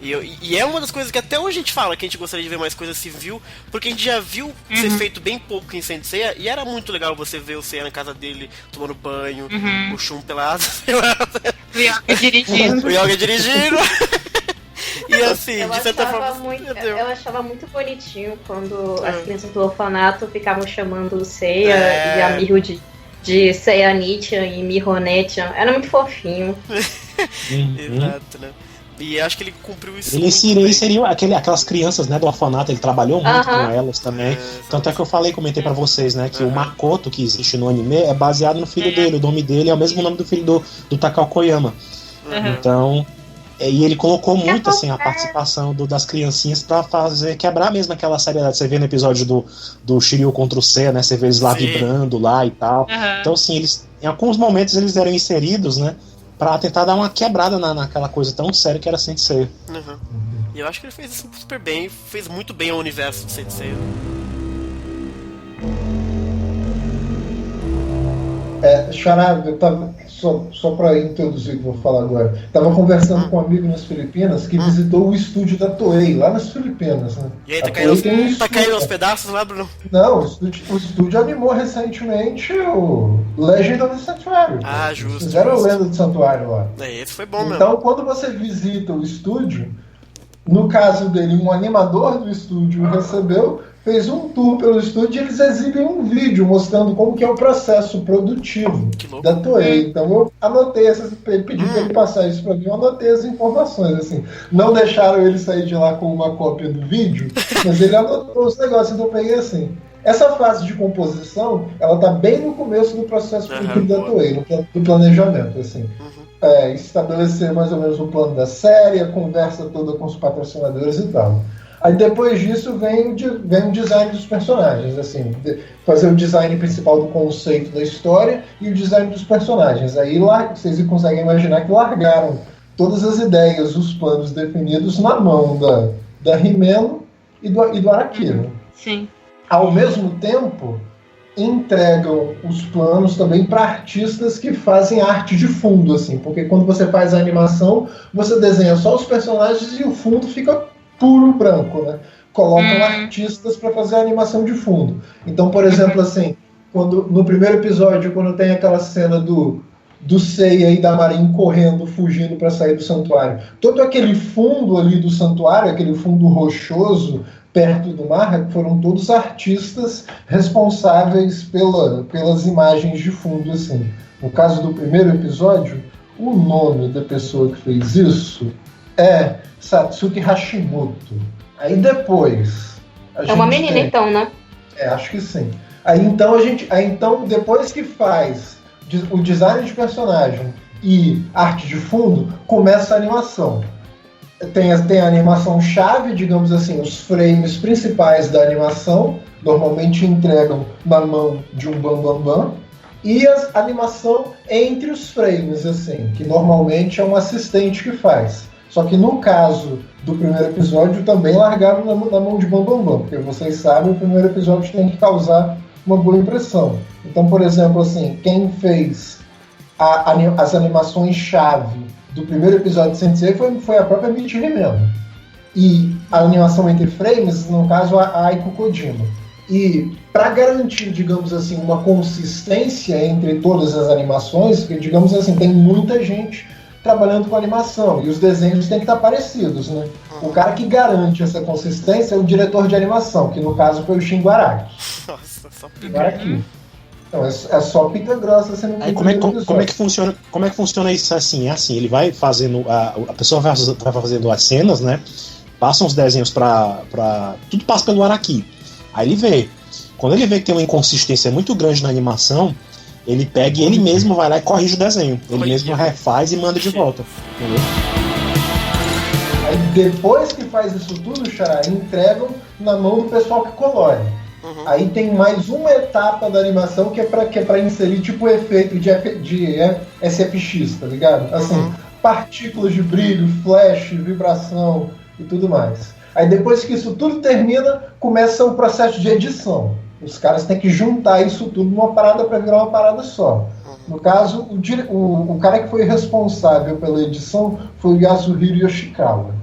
E é uma das coisas que até hoje a gente fala, que a gente gostaria de ver mais coisas civil, porque a gente já viu ser feito bem pouco em Saint Seiya, e era muito legal você ver o Seiya na casa dele, tomando banho, o Shun pelado, sei lá. O Yoga dirigindo. O Yoga dirigindo. E assim, de certa forma. Eu achava muito bonitinho quando as crianças do orfanato ficavam chamando o Seiya e a Miho de Seiya-nichan e Miho-nechan. Era muito fofinho. Exato, né? E acho que ele cumpriu isso. Ele inseriu aquelas crianças, né, do orfanato, ele trabalhou muito com elas também. Tanto é que eu comentei pra vocês, né, que o Makoto que existe no anime é baseado no filho dele. O nome dele é o mesmo nome do filho do Takao Koyama. Então. E ele colocou muito assim a participação das criancinhas pra quebrar mesmo aquela seriedade. Você vê no episódio do Shiryu contra o Seiya, né? Você vê eles lá vibrando lá e tal. Então, assim, em alguns momentos eles eram inseridos, né? Pra tentar dar uma quebrada naquela coisa tão séria que era Saint Seiya. E eu acho que ele fez isso super bem, fez muito bem ao universo de Saint Seiya. Charada, só para introduzir o que eu vou falar agora. Estava conversando com um amigo nas Filipinas que visitou o estúdio da Toei, lá nas Filipinas, né? E aí, tá caindo aos pedaços lá, Bruno? Não, o estúdio animou recentemente o Legend of the Sanctuary. Justo. Fizeram a Lenda do Santuário lá. Esse foi bom mesmo. Então, quando você visita o estúdio, no caso dele, um animador do estúdio fez um tour pelo estúdio e eles exibem um vídeo mostrando como que é o processo produtivo da Toei. Então eu anotei pedi para ele passar isso para mim, eu anotei as informações, assim. Não deixaram ele sair de lá com uma cópia do vídeo, mas ele anotou os negócios, então eu peguei assim. Essa fase de composição, ela tá bem no começo do processo produtivo da Toei, do planejamento, assim. Estabelecer mais ou menos o plano da série, a conversa toda com os patrocinadores e tal. Aí depois disso vem o design dos personagens, assim, fazer o design principal do conceito da história e o design dos personagens. Aí lá vocês conseguem imaginar que largaram todas as ideias, os planos definidos na mão da Himeno e do Araki. Né? Sim. Ao mesmo tempo, entregam os planos também para artistas que fazem arte de fundo, assim, porque quando você faz a animação, você desenha só os personagens e o fundo fica puro branco, né? Colocam artistas para fazer a animação de fundo. Então, por exemplo, assim, no primeiro episódio, quando tem aquela cena do Seiya e da Marin correndo, fugindo para sair do santuário, todo aquele fundo ali do santuário, aquele fundo rochoso perto do mar, foram todos artistas responsáveis pelas imagens de fundo, assim. No caso do primeiro episódio, o nome da pessoa que fez isso é Satsuki Hashimoto. Aí depois... É uma menina então, né? Acho que sim. Aí então, depois que faz o design de personagem e arte de fundo, começa a animação. Tem a animação chave, digamos assim, os frames principais da animação, normalmente entregam na mão de um bambambam, e a animação entre os frames, assim, que normalmente é um assistente que faz. Só que no caso do primeiro episódio também largaram na mão de bambambam, porque vocês sabem, o primeiro episódio tem que causar uma boa impressão. Então, por exemplo, assim, quem fez as animações-chave do primeiro episódio de Sensei foi a própria Michi Himeno. E a animação entre frames, no caso, a Aiko Kojima. E para garantir, digamos assim, uma consistência entre todas as animações, porque, digamos assim, tem muita gente trabalhando com animação, e os desenhos têm que estar parecidos, né? O cara que garante essa consistência é o diretor de animação, que no caso foi o Shingo Araki. Nossa, só pica. Então, é só pica grossa sendo aí, como é que funciona isso assim? É assim, ele vai fazendo, a pessoa vai fazendo as cenas, né? Passam os desenhos tudo passa pelo Araki. Aí ele vê. Quando ele vê que tem uma inconsistência muito grande na animação, ele pega e ele mesmo vai lá e corrige o desenho. Ele mesmo refaz e manda de volta. Entendeu? Aí depois que faz isso tudo, Xará, entregam na mão do pessoal que colore. Aí tem mais uma etapa da animação que é pra inserir tipo o efeito de SFX, tá ligado? Assim, partículas de brilho, flash, vibração e tudo mais. Aí depois que isso tudo termina, começa o processo de edição. Os caras têm que juntar isso tudo numa parada para virar uma parada só. No caso, o cara que foi responsável pela edição foi o Yasuhiro Yoshikawa.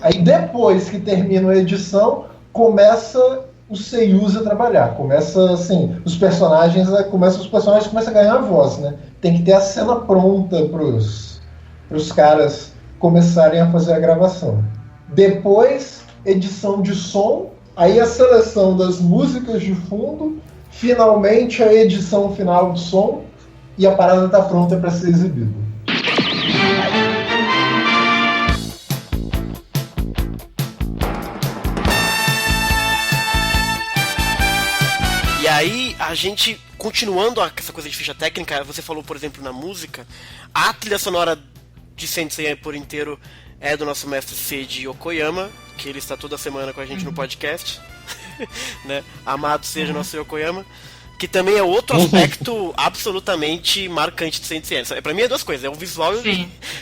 Aí depois que termina a edição, começa o seiyus a trabalhar. Começa assim, os personagens começam a ganhar a voz, né? Tem que ter a cena pronta pros caras começarem a fazer a gravação. Depois, edição de som, aí a seleção das músicas de fundo, finalmente a edição final do som, e a parada tá pronta para ser exibida. E aí, a gente, continuando essa coisa de ficha técnica, você falou, por exemplo, na música, a trilha sonora de Sensei por inteiro é do nosso mestre Seiji Yokoyama, que ele está toda semana com a gente no podcast, né? Amado seja nosso Yokoyama, que também é outro aspecto absolutamente marcante de Sensei. Pra mim é duas coisas, é o visual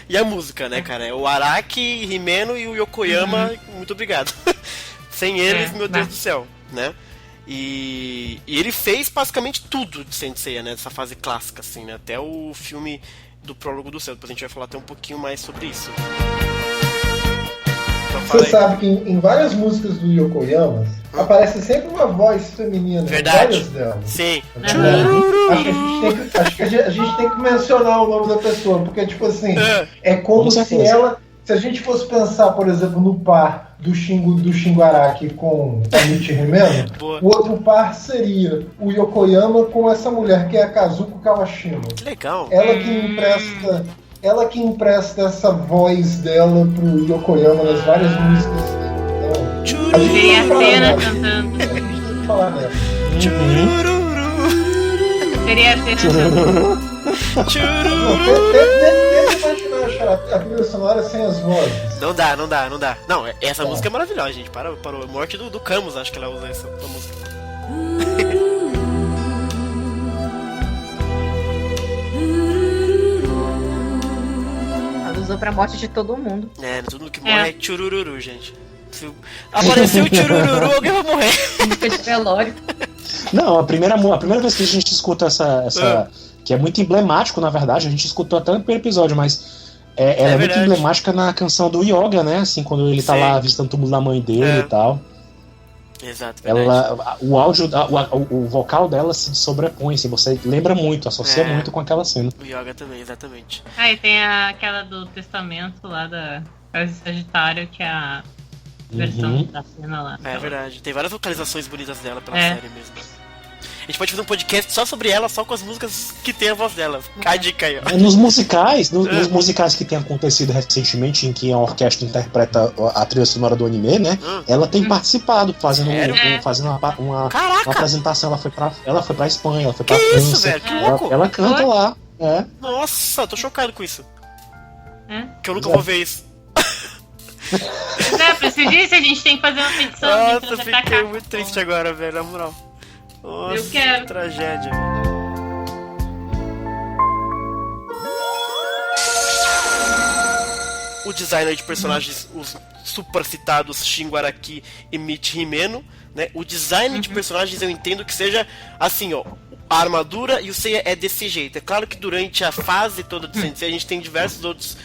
e a música, né, cara? É o Araki, Himeno e o Yokoyama, muito obrigado. Sem eles, meu Deus do céu, né? E ele fez basicamente tudo de Saint Seiya, né? Dessa fase clássica, assim, né? Até o filme do Prólogo do Céu. Depois a gente vai falar até um pouquinho mais sobre isso. Então, você sabe que em várias músicas do Yokoyama aparece sempre uma voz feminina. Verdade. Várias delas. Sim. Acho que a gente tem que mencionar o nome da pessoa, porque, tipo assim, é como se ela... Se a gente fosse pensar, por exemplo, no par do Shingo Araki com a Michi Himeno, o outro par seria o Yokoyama com essa mulher, que é a Kazuko Kawashima. Que legal. Ela que empresta essa voz dela pro Yokoyama nas várias músicas. Então, seria a cena cantando. A gente tem que falar dela. Seria a cena cantando. Tenta imaginar a trilha sonora sem as vozes. Não dá. Não, essa música é maravilhosa, gente. Parou. A morte do Camus, acho que ela usa essa música. Ela usou pra morte de todo mundo. Todo mundo que morre é tchurururu, gente. Se apareceu o tchurururu, alguém vai morrer. Música de velório. Não, a primeira vez que a gente escuta essa que é muito emblemático, na verdade, a gente escutou até no primeiro episódio, mas ela é muito emblemática na canção do Yoga, né? Assim, quando ele tá lá visitando o túmulo da mãe dele e tal. Exato. O áudio, o vocal dela se sobrepõe, assim, você lembra muito, associa muito com aquela cena. O Yoga também, exatamente. E tem aquela do Testamento lá da Sagitário, que é a versão da cena lá. É verdade, tem várias vocalizações bonitas dela pela série mesmo. A gente pode fazer um podcast só sobre ela, só com as músicas que tem a voz dela. Fica a dica aí, ó. Nos musicais que tem acontecido recentemente, em que a orquestra interpreta a trilha sonora do anime, né? Ela tem participado, fazendo uma apresentação. Ela foi pra Espanha, ela foi pra França. Isso, velho? Que louco! Ela canta lá. Nossa, tô chocado com isso. Que eu nunca vou ver isso. Pra esse dia, a gente tem que fazer uma petição. Nossa, fiquei muito triste agora, velho, na moral. Nossa, eu quero. Que tragédia. O designer de personagens, os super citados Shingo Araki e Michi Himeno, né? O design de personagens eu entendo que seja assim, ó. A armadura e o Seiya é desse jeito. É claro que durante a fase toda do Sensei a gente tem diversos outros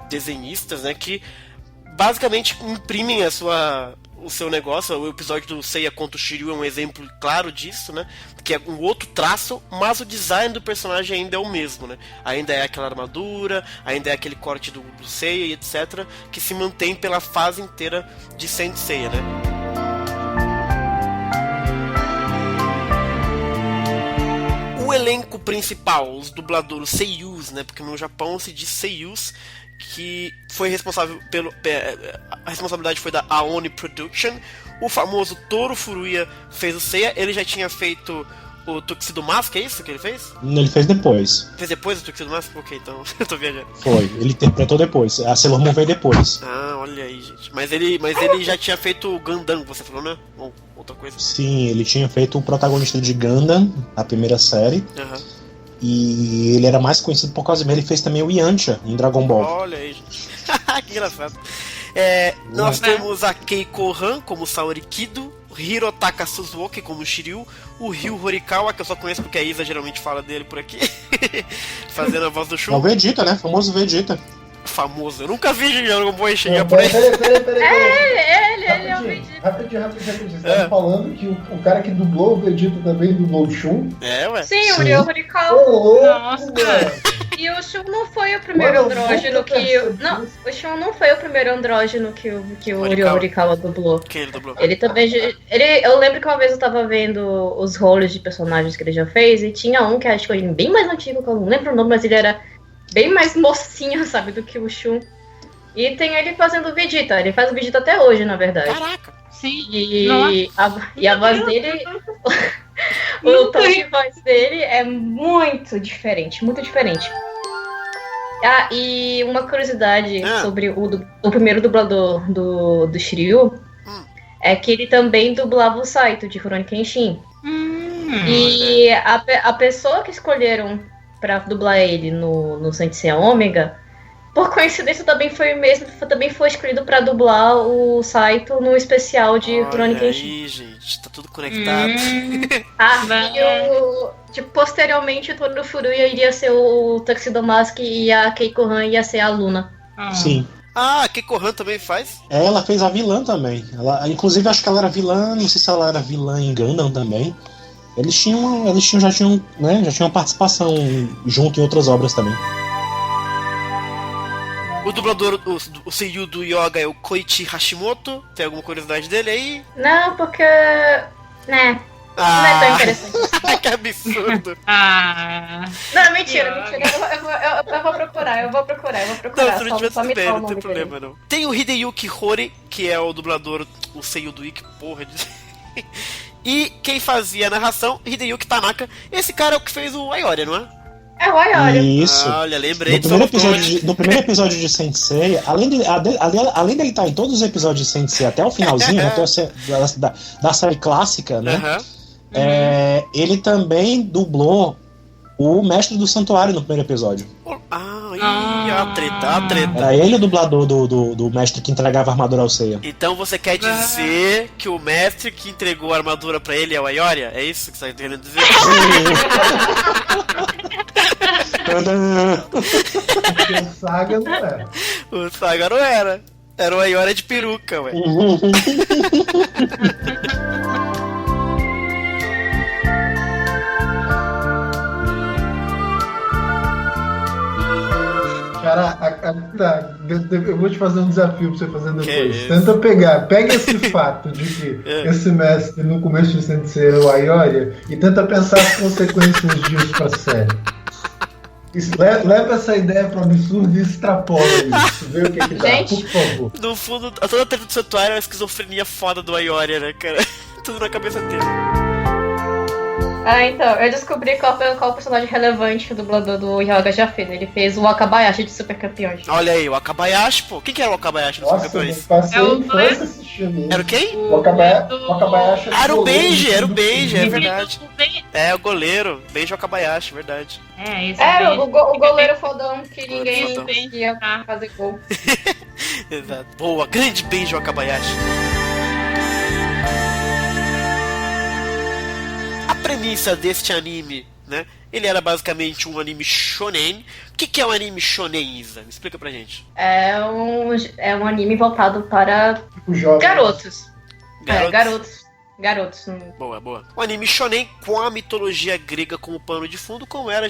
desenhistas, né? Que basicamente imprimem o seu negócio. O episódio do Seiya contra o Shiryu é um exemplo claro disso, né? Que é um outro traço, mas o design do personagem ainda é o mesmo, né? Ainda é aquela armadura, ainda é aquele corte do Seiya e etc. Que se mantém pela fase inteira de Saint Seiya, né? O elenco principal, os dubladores, os seiyus, né? Porque no Japão se diz seiyus, que foi responsável a responsabilidade foi da Aoni Production. O famoso Toru Furuya fez o Seiya. Ele já tinha feito o Tuxedo Mask, é isso que ele fez? Ele fez depois. Fez depois o Tuxedo Mask? Ok, então eu tô viajando. Foi, ele interpretou depois. A Sailor Moon veio depois. Olha aí, gente. Mas ele já tinha feito o Gundam, você falou, né? Ou outra coisa? Sim, ele tinha feito o protagonista de Gundam, a primeira série. E ele era mais conhecido por causa dele. Ele fez também o Yantia em Dragon Ball. Olha aí, gente. Que engraçado. Nós temos a Keiko Han como Saori Kido, o Hirotaka Suzuki como Shiryu, o Ryu Horikawa, que eu só conheço porque a Isa geralmente fala dele por aqui, fazendo a voz do Shun. É o Vegeta, né? Famoso Vegeta. Famoso. Eu nunca vi Dragon Ball chegar por aí. Ele é o Vegeta. Rapidinho. Você tá falando que o cara que dublou o Vegeta também dublou o Shun? Ué. Sim, o Ryu Horikawa. Nossa. E o Shun não foi o primeiro andrógeno que... Não, o Shun não foi o primeiro andrógeno que o Ryu Horikawa dublou. Quem ele dublou? Ele também... Eu lembro que uma vez eu tava vendo os roles de personagens que ele já fez, e tinha um que acho que foi bem mais antigo, que eu não lembro o nome, mas ele era bem mais mocinho, sabe, do que o Shun. E tem ele fazendo o Vegeta. Ele faz o Vegeta até hoje, na verdade. Caraca! Sim. E a voz dele... o tom de voz dele é muito diferente, muito diferente. E uma curiosidade sobre o primeiro dublador do Shiryu é que ele também dublava o Saito de Rurouni Kenshin. E a pessoa que escolheram pra dublar ele no Saint Seiya Omega por coincidência, também foi escolhido pra dublar o Saito no especial de Rurouni Kenshin. Aí, gente, tá tudo conectado. Posteriormente, o Toru Furuya iria ser o Tuxedo Mask e a Keiko Han ia ser a Luna. Sim. A Keiko Han também faz? Ela fez a vilã também. Inclusive, acho que ela era vilã, não sei se ela era vilã em Gundam também. Eles já tinham participação junto em outras obras também. O dublador, o seiyuu do Yoga é o Koichi Hashimoto. Tem alguma curiosidade dele aí? Não, porque... Né? Não é tão interessante. Que absurdo. Não, mentira. Eu vou procurar. Não, se não tivesse tudo bem, não tem problema não. Tem o Hideyuki Hori, que é o dublador, o seiyuu do Ikki, porra. E quem fazia a narração, Hideyuki Tanaka. Esse cara é o que fez o Aioria, não é? É o Aioria. Isso. Olha, lembrei. No primeiro episódio de Sensei, além dele estar em todos os episódios de Sensei até o finalzinho, até da série clássica, né? Ele também dublou o Mestre do Santuário no primeiro episódio. A treta. Era ele o dublador do mestre que entregava a armadura ao Seiya. Então você quer dizer que o mestre que entregou a armadura pra ele é o Aioria? É isso que você tá querendo dizer? Porque o Saga não era. O Saga não era. Era o Aioria de peruca, ué. Cara, eu vou te fazer um desafio pra você fazer depois. Pega esse fato de que esse mestre no começo de Sensei era o Aioria e tenta pensar as consequências disso pra série. Leva essa ideia pro absurdo e extrapola isso. Vê o que dá, por favor. No fundo, toda a treta do santuário é uma esquizofrenia foda do Aioria, né, cara? Tudo na cabeça dele. Então, eu descobri qual o personagem relevante que o dublador do Yoga já fez. Ele fez o Wakabayashi de Super Campeões. Olha aí, o Wakabayashi, pô. Quem que era o Wakabayashi do Super Campeões? Passei a infância assistindo. Era o quem? O Wakabayashi era o Benji, é verdade. É, o goleiro. Benji Wakabayashi, verdade. O goleiro fodão que ninguém conseguia fazer gol. Exato. Boa, grande Benji Wakabayashi. A premissa deste anime, né? Ele era basicamente um anime shonen. O que é um anime shonen, Isa? Me explica pra gente. É um anime voltado para garotos. Garotos. Boa. Um anime shonen com a mitologia grega como pano de fundo, como era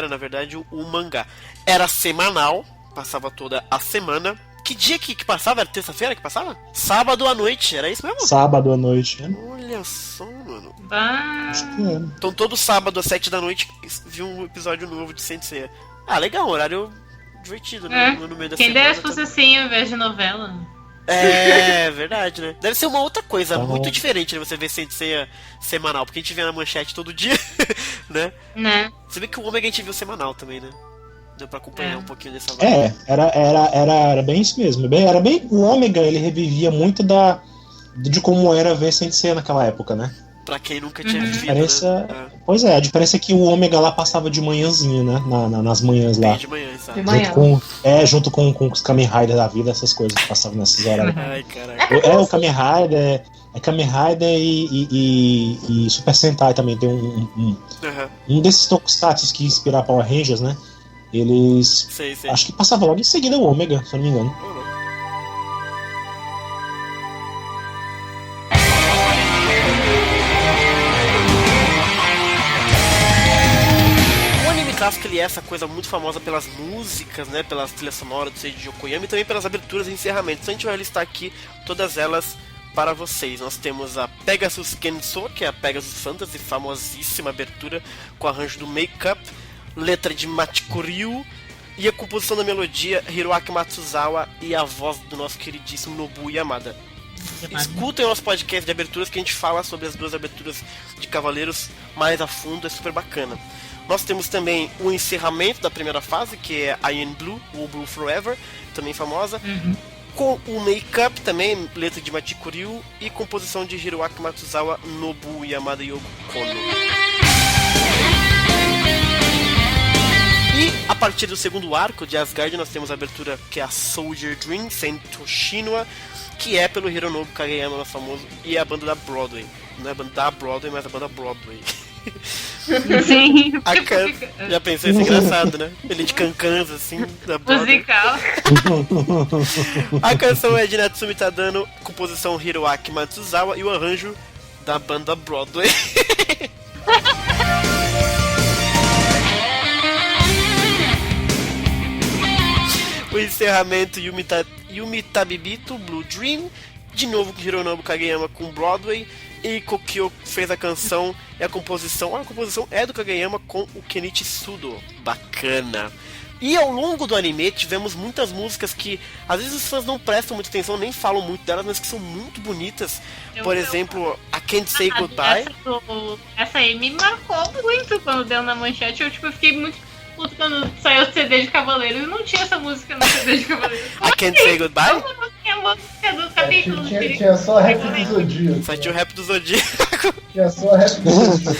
na verdade o mangá. Era semanal, passava toda a semana. Que dia que passava? Era terça-feira que passava? Sábado à noite, era isso mesmo? Sábado à noite, né? Olha só, mano. Acho que era. Então todo sábado às 7 da noite vi um episódio novo de Sensei. Legal, horário divertido, né? No meio da Quem semana. dera se fosse assim ao invés de novela. É verdade, né? Deve ser uma outra coisa, muito diferente, né? Você ver Sensei semanal, porque a gente vê na manchete todo dia, né? Você vê que o Ômega a gente viu semanal também, né? Deu pra acompanhar um pouquinho dessa vibe. Era bem isso mesmo. O Ômega, ele revivia muito de como era ver Sensei naquela época, né? Pra quem nunca tinha vivido, né? Pois é, a diferença é que o Ômega lá passava de manhãzinho, né? Nas manhãs lá. De manhã, exato. Junto com os Kamen Rider da vida, essas coisas que passavam nesses horários. Ai, caraca. O Kamen Rider... Kamen Rider e Super Sentai também. Tem um desses tokusatsu que inspiraram Power Rangers, né? Eles... Sei. Acho que passava logo em seguida o Ômega, se eu não me engano. O anime clássico, ele é essa coisa muito famosa pelas músicas, né? Pelas trilhas sonoras do Seiji Yokoyama e também pelas aberturas e encerramentos. Então a gente vai listar aqui todas elas para vocês. Nós temos a Pegasus Genso, que é a Pegasus Fantasy, famosíssima abertura com arranjo do Make-up, letra de Machiko Ryu e a composição da melodia Hiroaki Matsuzawa e a voz do nosso queridíssimo Nobuo Yamada. Escutem o nosso podcast de aberturas que a gente fala sobre as duas aberturas de Cavaleiros mais a fundo, é super bacana. Nós temos também o encerramento da primeira fase, que é a In Blue, ou Blue Forever, também famosa, com o Make-up também, letra de Machiko Ryu e composição de Hiroaki Matsuzawa, Nobuo Yamada e Yoko Kono. E a partir do segundo arco de Asgard nós temos a abertura que é a Soldier Dream, Sento Shinwa, que é pelo Hironobu Kageyama, nosso famoso, e é a banda da Broadway. Não é a banda da Broadway, mas a banda Broadway. Sim. Já pensei, isso é engraçado, né? Ele de cancãs, assim, da Broadway. Musical. A canção é de Natsumi Tadano, composição Hiroaki Matsuzawa e o arranjo da banda Broadway. O encerramento Yumi Tabibito, Blue Dream, de novo com Hironobu Kageyama com Broadway, e Kokyo fez a canção e a composição é do Kageyama com o Kenichi Sudo. Bacana. E ao longo do anime tivemos muitas músicas que às vezes os fãs não prestam muita atenção, nem falam muito delas, mas que são muito bonitas. Por exemplo, a Can't Say Goodbye. Essa aí me marcou muito quando deu na manchete. Eu fiquei muito puto quando saiu o CD de Cavaleiros. Não tinha essa música no CD de Cavaleiros. A Can't Say Goodbye? Não tinha música do capítulo. Tinha só a rap do Zodíaco. Só tinha o rap do Zodíaco. Tinha só a rap do Zodíaco.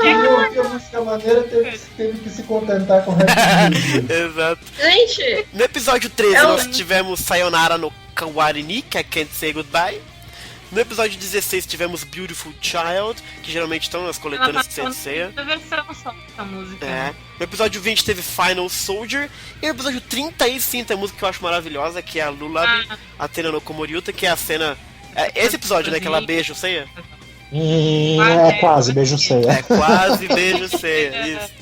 Quem a música maneira teve que se contentar com o rap do Zodíaco. Exato. Gente! No episódio 13 nós tivemos Sayonara no Kawarini, que é Can't Say Goodbye. No episódio 16 tivemos Beautiful Child, que geralmente estão nas coletâneas de Senseiya. No episódio 20 teve Final Soldier. E no episódio 30 aí sim tem a música que eu acho maravilhosa, que é a Lullaby, Athena no Komoriuta, que é a cena... esse episódio, né, que ela beija o Seiya? É quase beijo Seiya. É quase beijo Seiya, isso.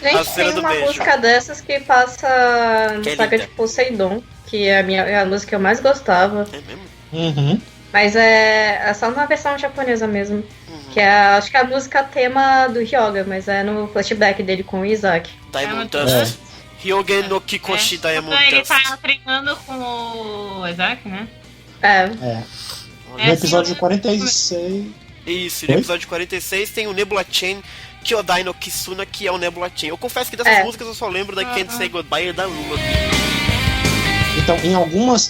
Gente, tem uma música dessas que passa na saga de Poseidon, que é a música que eu mais gostava. É mesmo? Uhum. Mas é só na versão japonesa mesmo. Que é, acho que é a música tema do Hyoga, mas é no flashback dele com o Isaac. Diamond Dust. Hyogen no Kikoshi Diamond Dust. Ele tá treinando com o Isaac, né? No episódio 46... Isso, no episódio 46 tem o Nebula Chain Kyodai no Kisuna, que é o Nebula Chain. Eu confesso que dessas músicas eu só lembro da Can't Say Goodbye e da Lula. Então, em algumas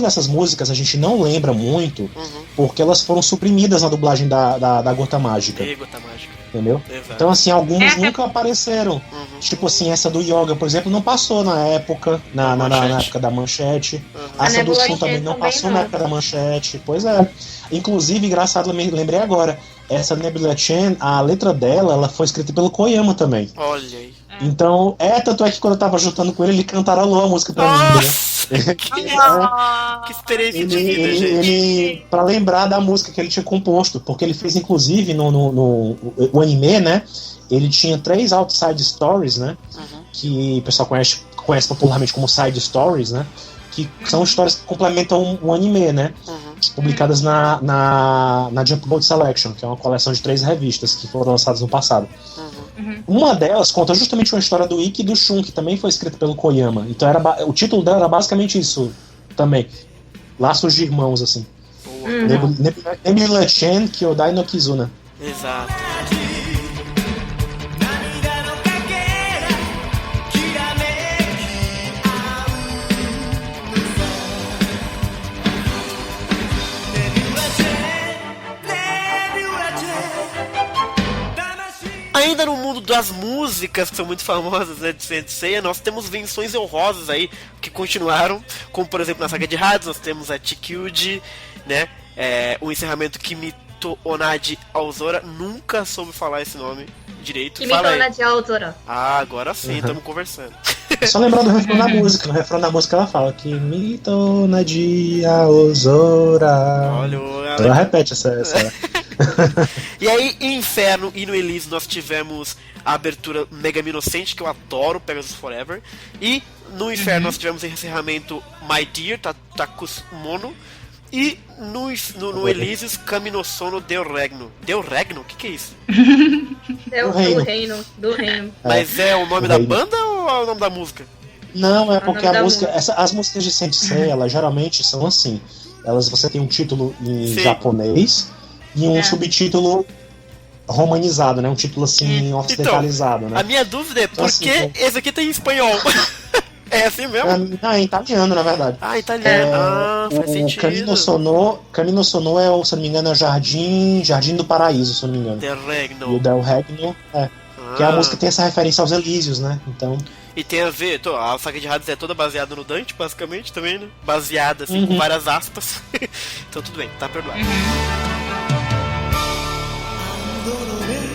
dessas músicas a gente não lembra muito, porque elas foram suprimidas na dublagem da Gota Mágica. Gota Mágica. Entendeu? Exato. Então, assim, algumas nunca apareceram. Tipo assim, essa do Yoga, por exemplo, não passou na época, na época da Manchete. Essa do Shun também não passou na época da Manchete. Pois é. Inclusive, engraçado, lembrei agora, essa Nebula Chain, a letra dela, ela foi escrita pelo Koyama também. Olha aí. Então, tanto é que quando eu tava juntando com ele cantarolou a música pra mim, né? Que experiência de vida, gente. Ele, pra lembrar da música que ele tinha composto, porque ele fez, inclusive, o anime, né? Ele tinha 3 outside stories, né? Que o pessoal conhece popularmente como side stories, né? Que são histórias que complementam o anime, né? Publicadas na Jump Boat Selection, que é uma coleção de 3 revistas que foram lançadas no passado. Uma delas conta justamente uma história do Ikki e do Shun, que também foi escrita pelo Koyama. Então o título dela era basicamente isso também. Laços de irmãos, assim. Nebula Chain Kyodai no Kizuna. Exato. Ainda no mundo das músicas, que são muito famosas, né, de Senseiya, nós temos menções honrosas aí, que continuaram, como por exemplo na saga de Hades, nós temos a Chikyuji, né, o encerramento Kimito Onadi Aozora, nunca soube falar esse nome direito. Kimito Onadi Aozora. Ah, agora sim, estamos conversando. Só lembrar do refrão da música, no refrão da música ela fala Kimito Onadi Aozora. Olha, ela repete essa. E aí, em Inferno e no Elise nós tivemos a abertura Megami Inocente, que eu adoro, Pegasus Forever. E no Inferno nós tivemos o encerramento My Dear, Takus Mono. E no Elísios, Kami no Sono Deu Regno. Deu Regno? O que é isso? Do reino. Mas é o nome da banda ou é o nome da música? Não, é porque a música. As músicas de Sensei, elas geralmente são assim. Você tem um título em japonês e um subtítulo romanizado, né? Um título assim, ocidentalizado, então, né? A minha dúvida é por que esse aqui tem em espanhol? É assim mesmo? É em italiano, na verdade. Ah, italiano. Faz sentido. O Camino Sono é, se não me engano, é Jardim do Paraíso, se não me engano. Del Regno. E o Del Regno Que a música tem essa referência aos Elísios, né? Então... E tem a ver, a saga de Hades é toda baseada no Dante, basicamente, também, né? Baseada, assim, com várias aspas. Então tudo bem, tá perdoado.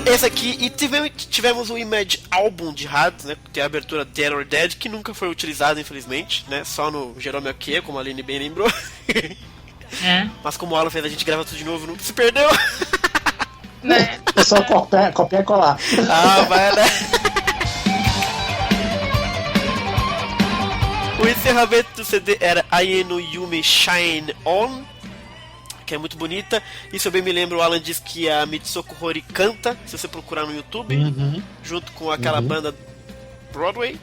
Esse aqui, e tivemos o Image Album de Hades, né? Tem a abertura Dead or Dead, que nunca foi utilizada, infelizmente, né? Só no Jerome Aqui, como a Aline bem lembrou. Mas como o Alan fez a gente grava tudo de novo, não se perdeu. É só copiar e colar. Vai, né? O encerramento do CD era Ai no Yume Shine On, que é muito bonita. Isso eu bem me lembro, o Alan disse que a Mitsoko Hori canta, se você procurar no YouTube, junto com aquela banda Broadway.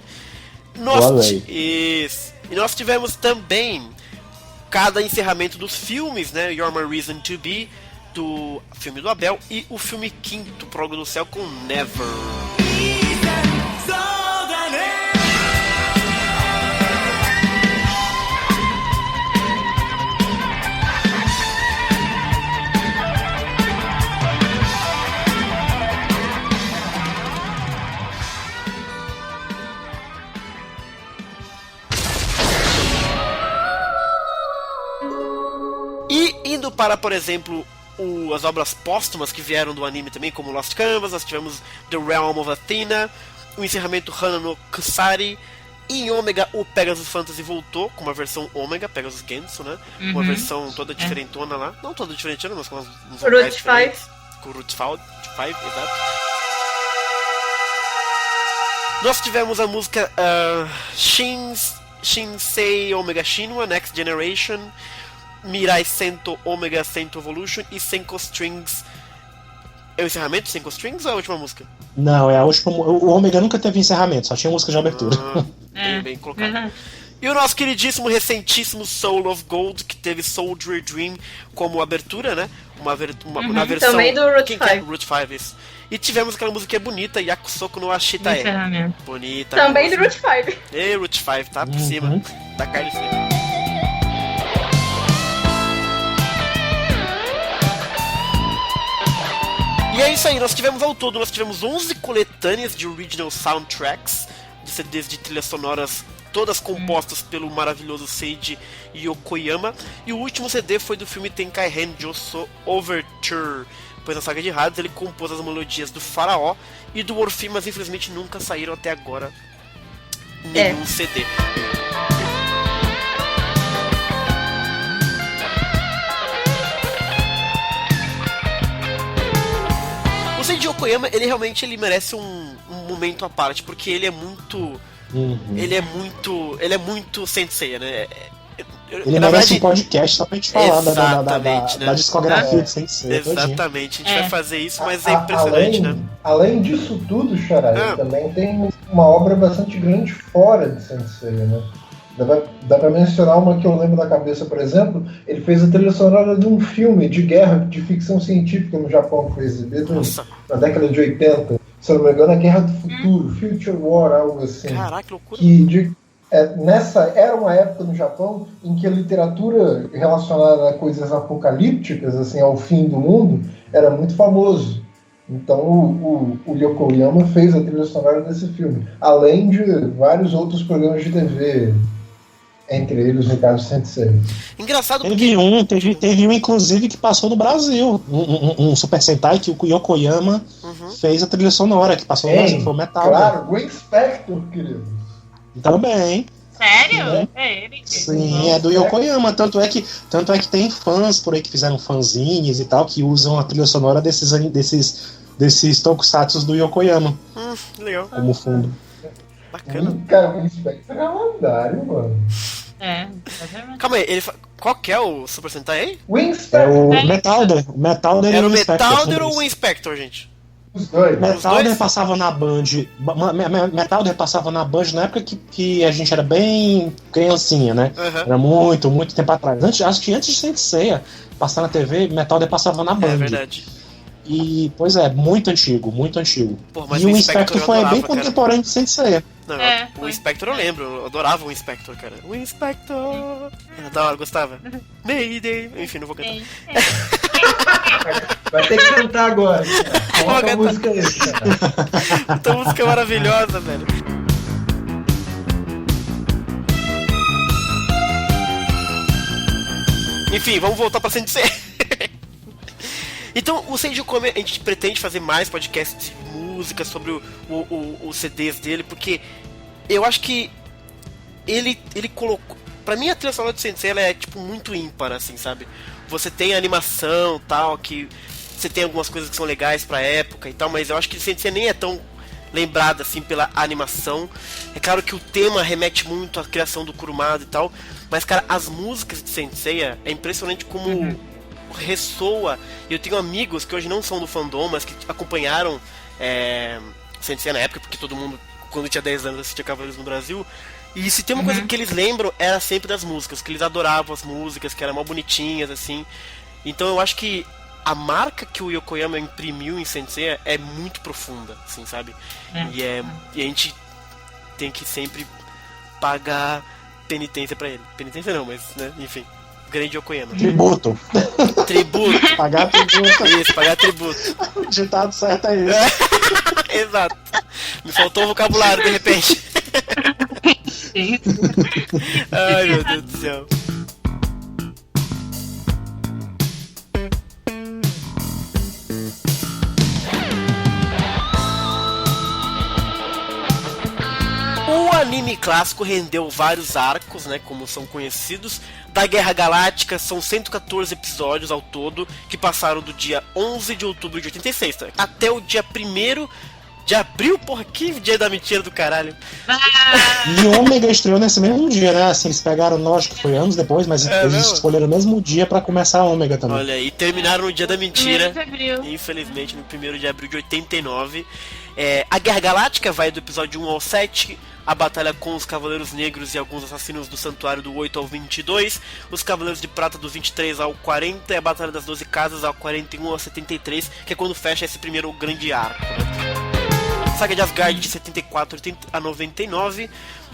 E nós tivemos também cada encerramento dos filmes, né? You're My Reason to Be, do filme do Abel, e o filme quinto, Prólogo do Céu, com Never. E indo para, por exemplo, as obras póstumas que vieram do anime também, como Lost Canvas, nós tivemos The Realm of Athena, o encerramento Hana no Kusari. Em Ômega, o Pegasus Fantasy voltou com uma versão Ômega, Pegasus Genso, né? Uma versão toda diferentona lá. Não toda diferentona, mas com uns vocais diferentes. Com o Root 5, exato. Nós tivemos a música Shinsei Omega Shinwa, Next Generation, Mirai Sento Omega Sento Evolution e Senko Strings. É o encerramento Senko Strings ou é a última música? Não, é a última. O Omega nunca teve encerramento, só tinha música de abertura. Bem colocado. E o nosso queridíssimo, recentíssimo Soul of Gold, que teve Soldier Dream como abertura, né? Na versão também do Root 5. Root 5, isso. E tivemos aquela música bonita, Yakusoko no Ashita E. Bonita. Também do Root 5. E Root 5, tá por cima. Tá caindo em cima. E é isso aí, nós tivemos ao todo, 11 coletâneas de original soundtracks, de CDs de trilhas sonoras, todas compostas pelo maravilhoso Seiji Yokoyama, e o último CD foi do filme Tenkai Hen Joso Overture, pois na saga de Hades ele compôs as melodias do Faraó e do Orfim, mas infelizmente nunca saíram até agora nenhum CD. O Seiji Yokoyama, ele realmente merece um momento à parte, porque ele é muito... Ele é muito sensei, né? Ele merece um podcast só pra gente falar da discografia de Sensei. Exatamente, a gente vai fazer isso, mas é impressionante, né? Além disso tudo, Xará, também tem uma obra bastante grande fora de Sensei, né? Dá pra mencionar uma que eu lembro da cabeça, por exemplo. Ele fez a trilha sonora de um filme de guerra, de ficção científica no Japão, que foi exibido na década de 80. Se eu não me engano, a Guerra do Futuro, Future War, algo assim. Caraca, que loucura. Era uma época no Japão em que a literatura relacionada a coisas apocalípticas, assim, ao fim do mundo, era muito famoso. Então o Yokoyama fez a trilha sonora desse filme, além de vários outros programas de TV, entre eles, no caso, Sensei. Engraçado porque... Teve um, inclusive, que passou no Brasil. Um Super Sentai que o Yokoyama fez a trilha sonora, que passou no Brasil, foi o Metal. Claro, o Inspector, querido. Também. Sério? É ele? Sim, é do Yokoyama. Tanto é que tem fãs por aí que fizeram fanzines e tal, que usam a trilha sonora desses tokusatsu do Yokoyama. Legal. Como fundo. Bacana. Cara, o Inspector é lendário, mano. Calma aí, qual que é o Super Sentai aí? O Inspector. É o Metalder. Era o Metalder ou o Inspector, gente? Os dois. Metalder passava na Band. Metalder passava na Band na época que a gente era bem criancinha, né? Era muito tempo atrás. Acho que antes de Senseiya passar na TV, Metalder passava na Band. É verdade. E, pois é, muito antigo. Pô, mas e o Inspector foi bem contemporâneo de Senseiya. Não, o Inspector eu lembro, eu adorava o Inspector, cara. O Inspector! Era da hora, gostava. Mayday! Enfim, não vou cantar. Vai ter que cantar agora. Qual a música aí, cara? Essa música é maravilhosa, velho. Enfim, vamos voltar pra Sensei. Então, o Seiji Okami, a gente pretende fazer mais podcasts de música sobre os CDs dele, porque eu acho que ele colocou... Pra mim, a trilha sonora do Sensei, ela é, tipo, muito ímpar, assim, sabe? Você tem a animação, tal, que você tem algumas coisas que são legais pra época e tal, mas eu acho que o Sensei nem é tão lembrado, assim, pela animação. É claro que o tema remete muito à criação do Kurumada e tal, mas, cara, as músicas de Sensei é impressionante como... ressoa. Eu tenho amigos que hoje não são do fandom, mas que acompanharam Sensei na época, porque todo mundo, quando tinha 10 anos, assistia Cavaleiros no Brasil. E se tem uma coisa que eles lembram, era sempre das músicas, que eles adoravam as músicas, que eram mal bonitinhas, assim. Então eu acho que a marca que o Yokoyama imprimiu em Sensei é muito profunda, assim, sabe? E a gente tem que sempre pagar penitência pra ele. Penitência não, mas, né, enfim. Grande Yokoyama. Tributo. Pagar tributo. Isso, pagar tributo. O ditado certo é isso. Exato. Me faltou o vocabulário, de repente. Ai, meu Deus do céu. O anime clássico rendeu vários arcos, né, como são conhecidos. Da Guerra Galáctica são 114 episódios ao todo, que passaram do dia 11 de outubro de 86, tá? Até o dia 1º de abril, porra, que dia da mentira do caralho. E Ômega estreou nesse mesmo dia, né? Assim, eles pegaram, lógico que foi anos depois, mas eles escolheram o mesmo dia pra começar a Ômega também. Olha, e terminaram no dia da mentira. 1º de abril. Infelizmente, no 1º de abril de 89. A Guerra Galáctica vai do episódio 1 ao 7, a batalha com os Cavaleiros Negros e alguns assassinos do Santuário do 8 ao 22, os Cavaleiros de Prata do 23 ao 40 e a Batalha das 12 Casas ao 41 ao 73, que é quando fecha esse primeiro grande arco, né? Saga de Asgard de 74 a 99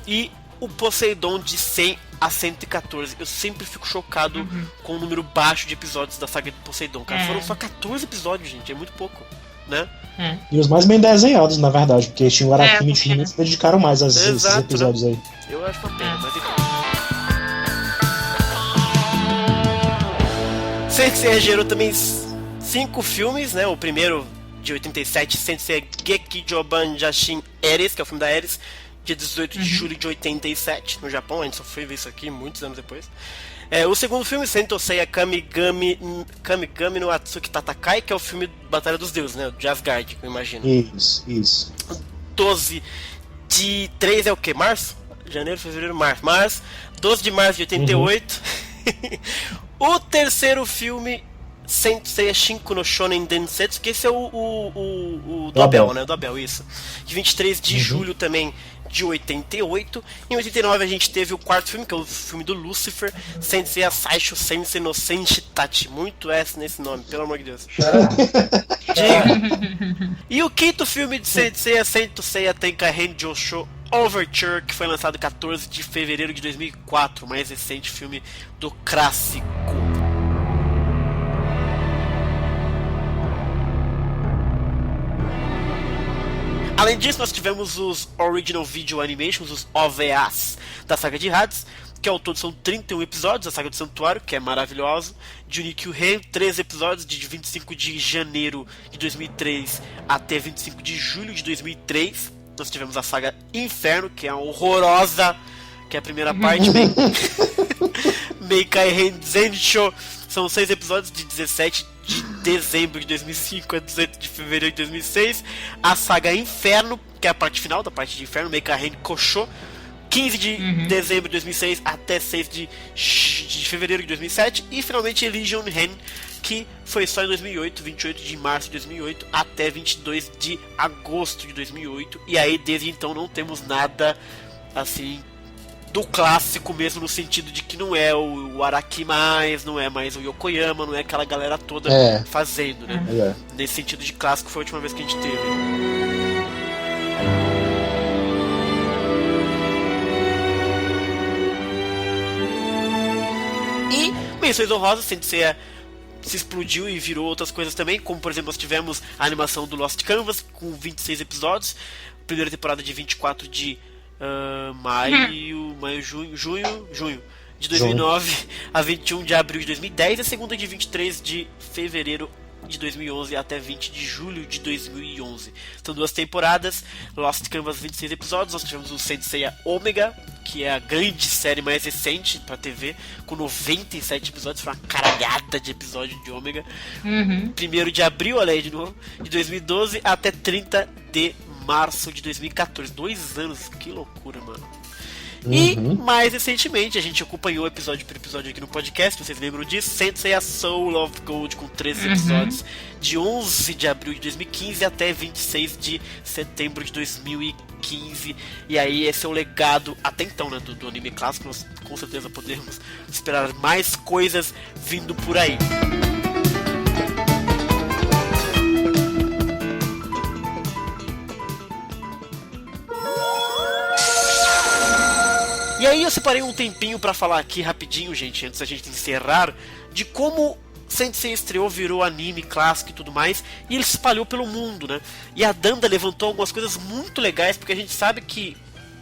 e o Poseidon de 100 a 114. Eu sempre fico chocado com o número baixo de episódios da saga de Poseidon, cara. Foram só 14 episódios, gente, é muito pouco, né? E os mais bem desenhados, na verdade, porque tinha o Araki e Shima se dedicaram mais a esses episódios, né? Aí. Eu acho uma pena, mas enfim. Sensei gerou também 5 filmes, né? O primeiro de 87, Sensei Gekijoban Jashin Eris, que é o filme da Eris, dia 18 de julho de 87, no Japão. A gente só foi ver isso aqui muitos anos depois. O segundo filme, Sentosei Kamigami no Atsuki Tatakai, que é o filme Batalha dos Deuses, né? De Asgard, eu imagino. Isso. 12 de 3 é o que? Março? Janeiro, fevereiro, março. 12 de março de 88. O terceiro filme, Sensei Shinku no Shonen Densetsu, que esse é o do Abel, né? Do Abel, isso. De 23 de julho também de 88. Em 89 a gente teve o quarto filme, que é o filme do Lucifer, Sensei Asaisho Sensei no Senshitachi. Muito S nesse nome, pelo amor de Deus. E o quinto filme de Sensei Sensei Tenkairen Josho Overture, que foi lançado 14 de fevereiro de 2004, o mais recente filme do clássico. Além disso, nós tivemos os Original Video Animations, os OVAs da saga de Hades, que ao todo são 31 episódios, a saga do Santuário, que é maravilhoso, de Unikyu-Rei, 13 episódios, de 25 de janeiro de 2003 até 25 de julho de 2003. Nós tivemos a saga Inferno, que é horrorosa, que é a primeira parte, Meikai Renzensho. São 6 episódios, de 17 de dezembro de 2005 a 18 de fevereiro de 2006. A saga Inferno, que é a parte final da parte de Inferno, Meikai Ren Kosho, 15 de dezembro de 2006 até 6 de fevereiro de 2007. E finalmente Elysian Ren, que foi só em 2008, 28 de março de 2008 até 22 de agosto de 2008. E aí desde então não temos nada assim do clássico mesmo, no sentido de que não é o Araki mais, não é mais o Yokoyama, não é aquela galera toda fazendo, né? Nesse sentido de clássico foi a última vez que a gente teve. menções honrosas, Senseiya se explodiu e virou outras coisas também, como por exemplo nós tivemos a animação do Lost Canvas com 26 episódios, primeira temporada de 24 de junho de 2009 a 21 de abril de 2010, e a segunda de 23 de fevereiro de 2011 até 20 de julho de 2011. São 2 temporadas, Lost Canvas 26 episódios, nós tivemos o Senseiya Omega, que é a grande série mais recente pra TV, com 97 episódios, foi uma caralhada de episódio de Omega. 1º de abril, olha aí de novo, de 2012 até 30 de março de 2014. 2 anos, que loucura, mano. E mais recentemente a gente acompanhou episódio por episódio aqui no podcast, vocês lembram disso? Senseiya Soul of Gold, com 13 episódios, de 11 de abril de 2015 até 26 de setembro de 2015. E aí esse é o legado até então, né, do anime clássico. Nós com certeza podemos esperar mais coisas vindo por aí. E aí eu separei um tempinho pra falar aqui rapidinho, gente, antes da gente encerrar, de como Senseiya estreou, virou anime clássico e tudo mais, e ele se espalhou pelo mundo, né? E a Danda levantou algumas coisas muito legais, porque a gente sabe que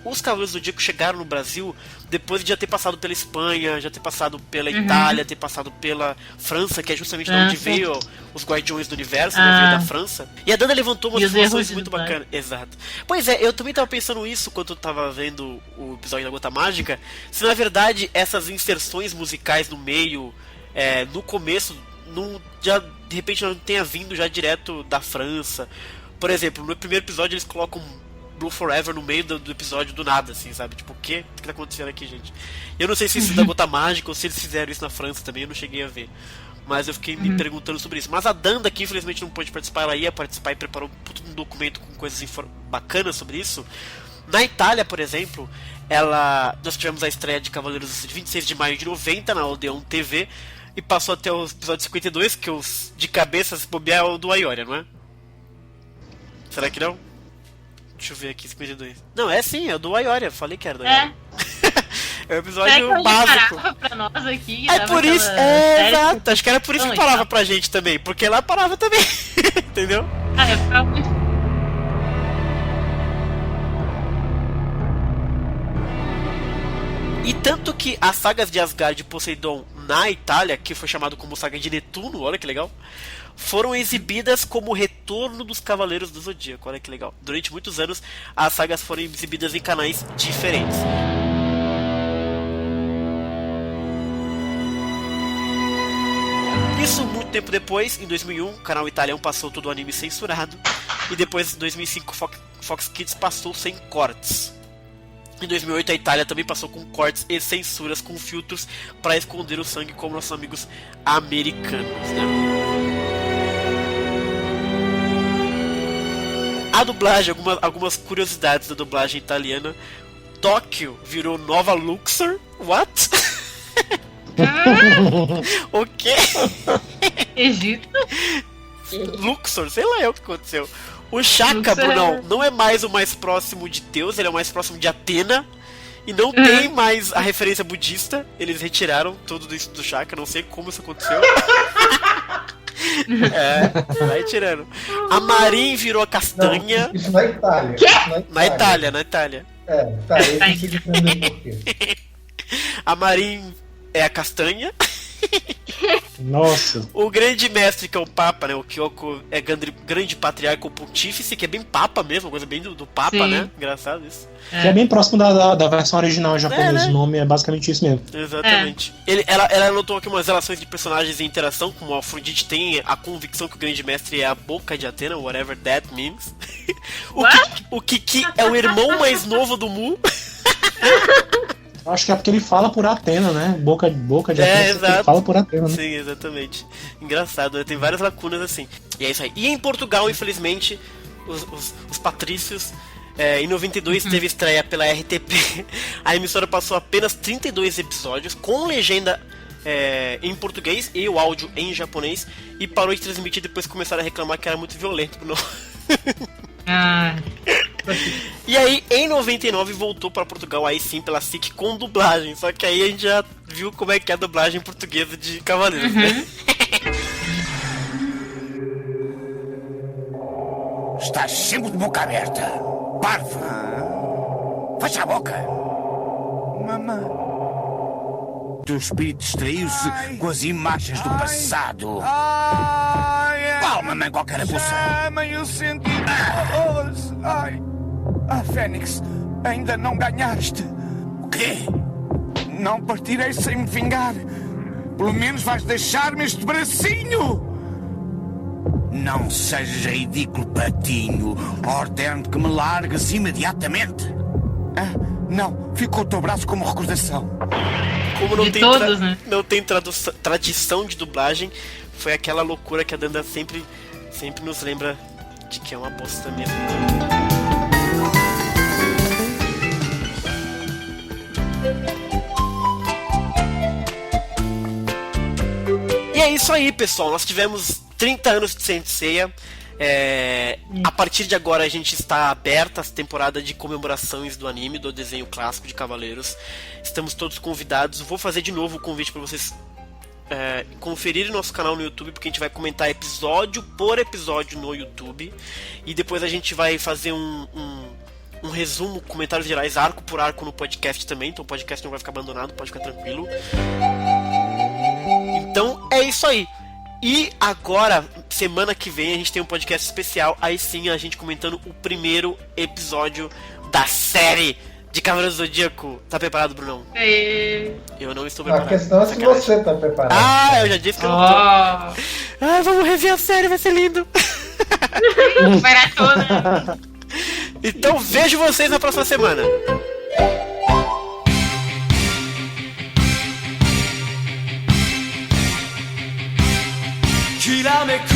os Cavaleiros do Zodíaco chegaram no Brasil depois de já ter passado pela Espanha, já ter passado pela Itália, ter passado pela França, que é justamente de onde veio os Guardiões do Universo, né, veio da França. E a Danda levantou umas informações muito bacanas. Exato. Pois é, eu também tava pensando isso quando eu tava vendo o episódio da Gota Mágica, se na verdade essas inserções musicais no meio, no começo, não, já de repente não tenha vindo já direto da França. Por exemplo, no primeiro episódio eles colocam Blue Forever no meio do episódio do nada, assim, sabe? Tipo, o que tá acontecendo aqui, gente? Eu não sei se isso é da Gota Mágica ou se eles fizeram isso na França também, eu não cheguei a ver. Mas eu fiquei me perguntando sobre isso. Mas a Danda, que infelizmente não pôde participar, ela ia participar e preparou um documento com coisas bacanas sobre isso. Na Itália, por exemplo, nós tivemos a estreia de Cavaleiros de 26 de maio de 90 na Odeon TV, e passou até o episódio 52, que de cabeça se bobear é o do Aioria, não é? Será que não? Deixa eu ver aqui, 52. Não, é sim, é o do Aioria. Falei que era do Aioria. É o episódio básico. Pra nós aqui, por isso. Exato. Acho que era por isso que parava pra gente também. Porque lá parava também. Entendeu? Eu ficava muito. E tanto que as sagas de Asgard e Poseidon na Itália, que foi chamado como saga de Netuno, olha que legal, foram exibidas como retorno dos Cavaleiros do Zodíaco, olha que legal. Durante muitos anos, as sagas foram exibidas em canais diferentes. Isso muito tempo depois, em 2001, o canal italiano passou todo o anime censurado, e depois, em 2005, Fox Kids passou sem cortes. Em 2008, a Itália também passou com cortes e censuras com filtros para esconder o sangue, como nossos amigos americanos, né? A dublagem, algumas curiosidades da dublagem italiana. Tóquio virou Nova Luxor? What? O quê? Egito? Luxor, sei lá o que aconteceu. O Shaka, Brunão, não é mais o mais próximo de Deus, ele é o mais próximo de Atena. E não tem mais a referência budista. Eles retiraram tudo isso do Shaka, não sei como isso aconteceu. Vai tirando. A Marin virou a castanha. Não, isso na Itália. Na Itália. Tá, eu consigo entender por quê. A Marin é a castanha. Nossa. O grande mestre, que é o Papa, né? O Kyoko é grande patriarca ou pontífice, que é bem Papa mesmo, coisa bem do Papa, sim, né? Engraçado isso. Que é bem próximo da versão original japonesa, né? O nome é basicamente isso mesmo. Exatamente. Ela notou aqui umas relações de personagens e interação, como a Afrodite tem a convicção que o grande mestre é a boca de Atena, whatever that means. O Kiki é o irmão mais novo do Mu. Acho que é porque ele fala por Atena, né? Boca de Atena, exato. Ele fala por Atena, né? Sim, exatamente. Engraçado, tem várias lacunas assim. E é isso aí. E em Portugal, infelizmente, os patrícios, em 92 teve estreia pela RTP. A emissora passou apenas 32 episódios, com legenda em português e o áudio em japonês, e parou de transmitir depois que começaram a reclamar que era muito violento. E aí, em 99, voltou para Portugal, aí sim, pela SIC com dublagem. Só que aí a gente já viu como é que é a dublagem portuguesa de Cavaleiros, né? Estás sempre de boca aberta. Parvo. Fecha a boca. Mamãe. Teu espírito distraiu-se com as imagens do passado. Qual, mamãe, qualquer abuso? Mãe, eu senti dor. Ai. Fênix, ainda não ganhaste. O quê? Não partirei sem me vingar. Pelo menos vais deixar-me este bracinho. Não sejas ridículo, patinho. Ordeno que me largues imediatamente. Não, ficou o teu braço como recordação. Como não tem, todos, né? Não tem tradição de dublagem, foi aquela loucura que a Danda sempre nos lembra de que é uma bosta mesmo. E é isso aí, pessoal. Nós tivemos 30 anos de Saint Seiya. A partir de agora a gente está aberta às temporadas de comemorações do anime, do desenho clássico de Cavaleiros. Estamos todos convidados. Vou fazer de novo o convite para vocês conferirem nosso canal no YouTube, porque a gente vai comentar episódio por episódio no YouTube. E depois a gente vai fazer um resumo, comentários gerais, arco por arco no podcast também. Então o podcast não vai ficar abandonado, pode ficar tranquilo. Então é isso aí. E agora, semana que vem, a gente tem um podcast especial. Aí sim, a gente comentando o primeiro episódio da série de Cavaleiros do Zodíaco. Tá preparado, Brunão? Eu não estou preparado. A questão é se você tá preparado. Eu já disse que eu não tô. Vamos rever a série, vai ser lindo. Maratona. Então vejo vocês na próxima semana. Kiramekku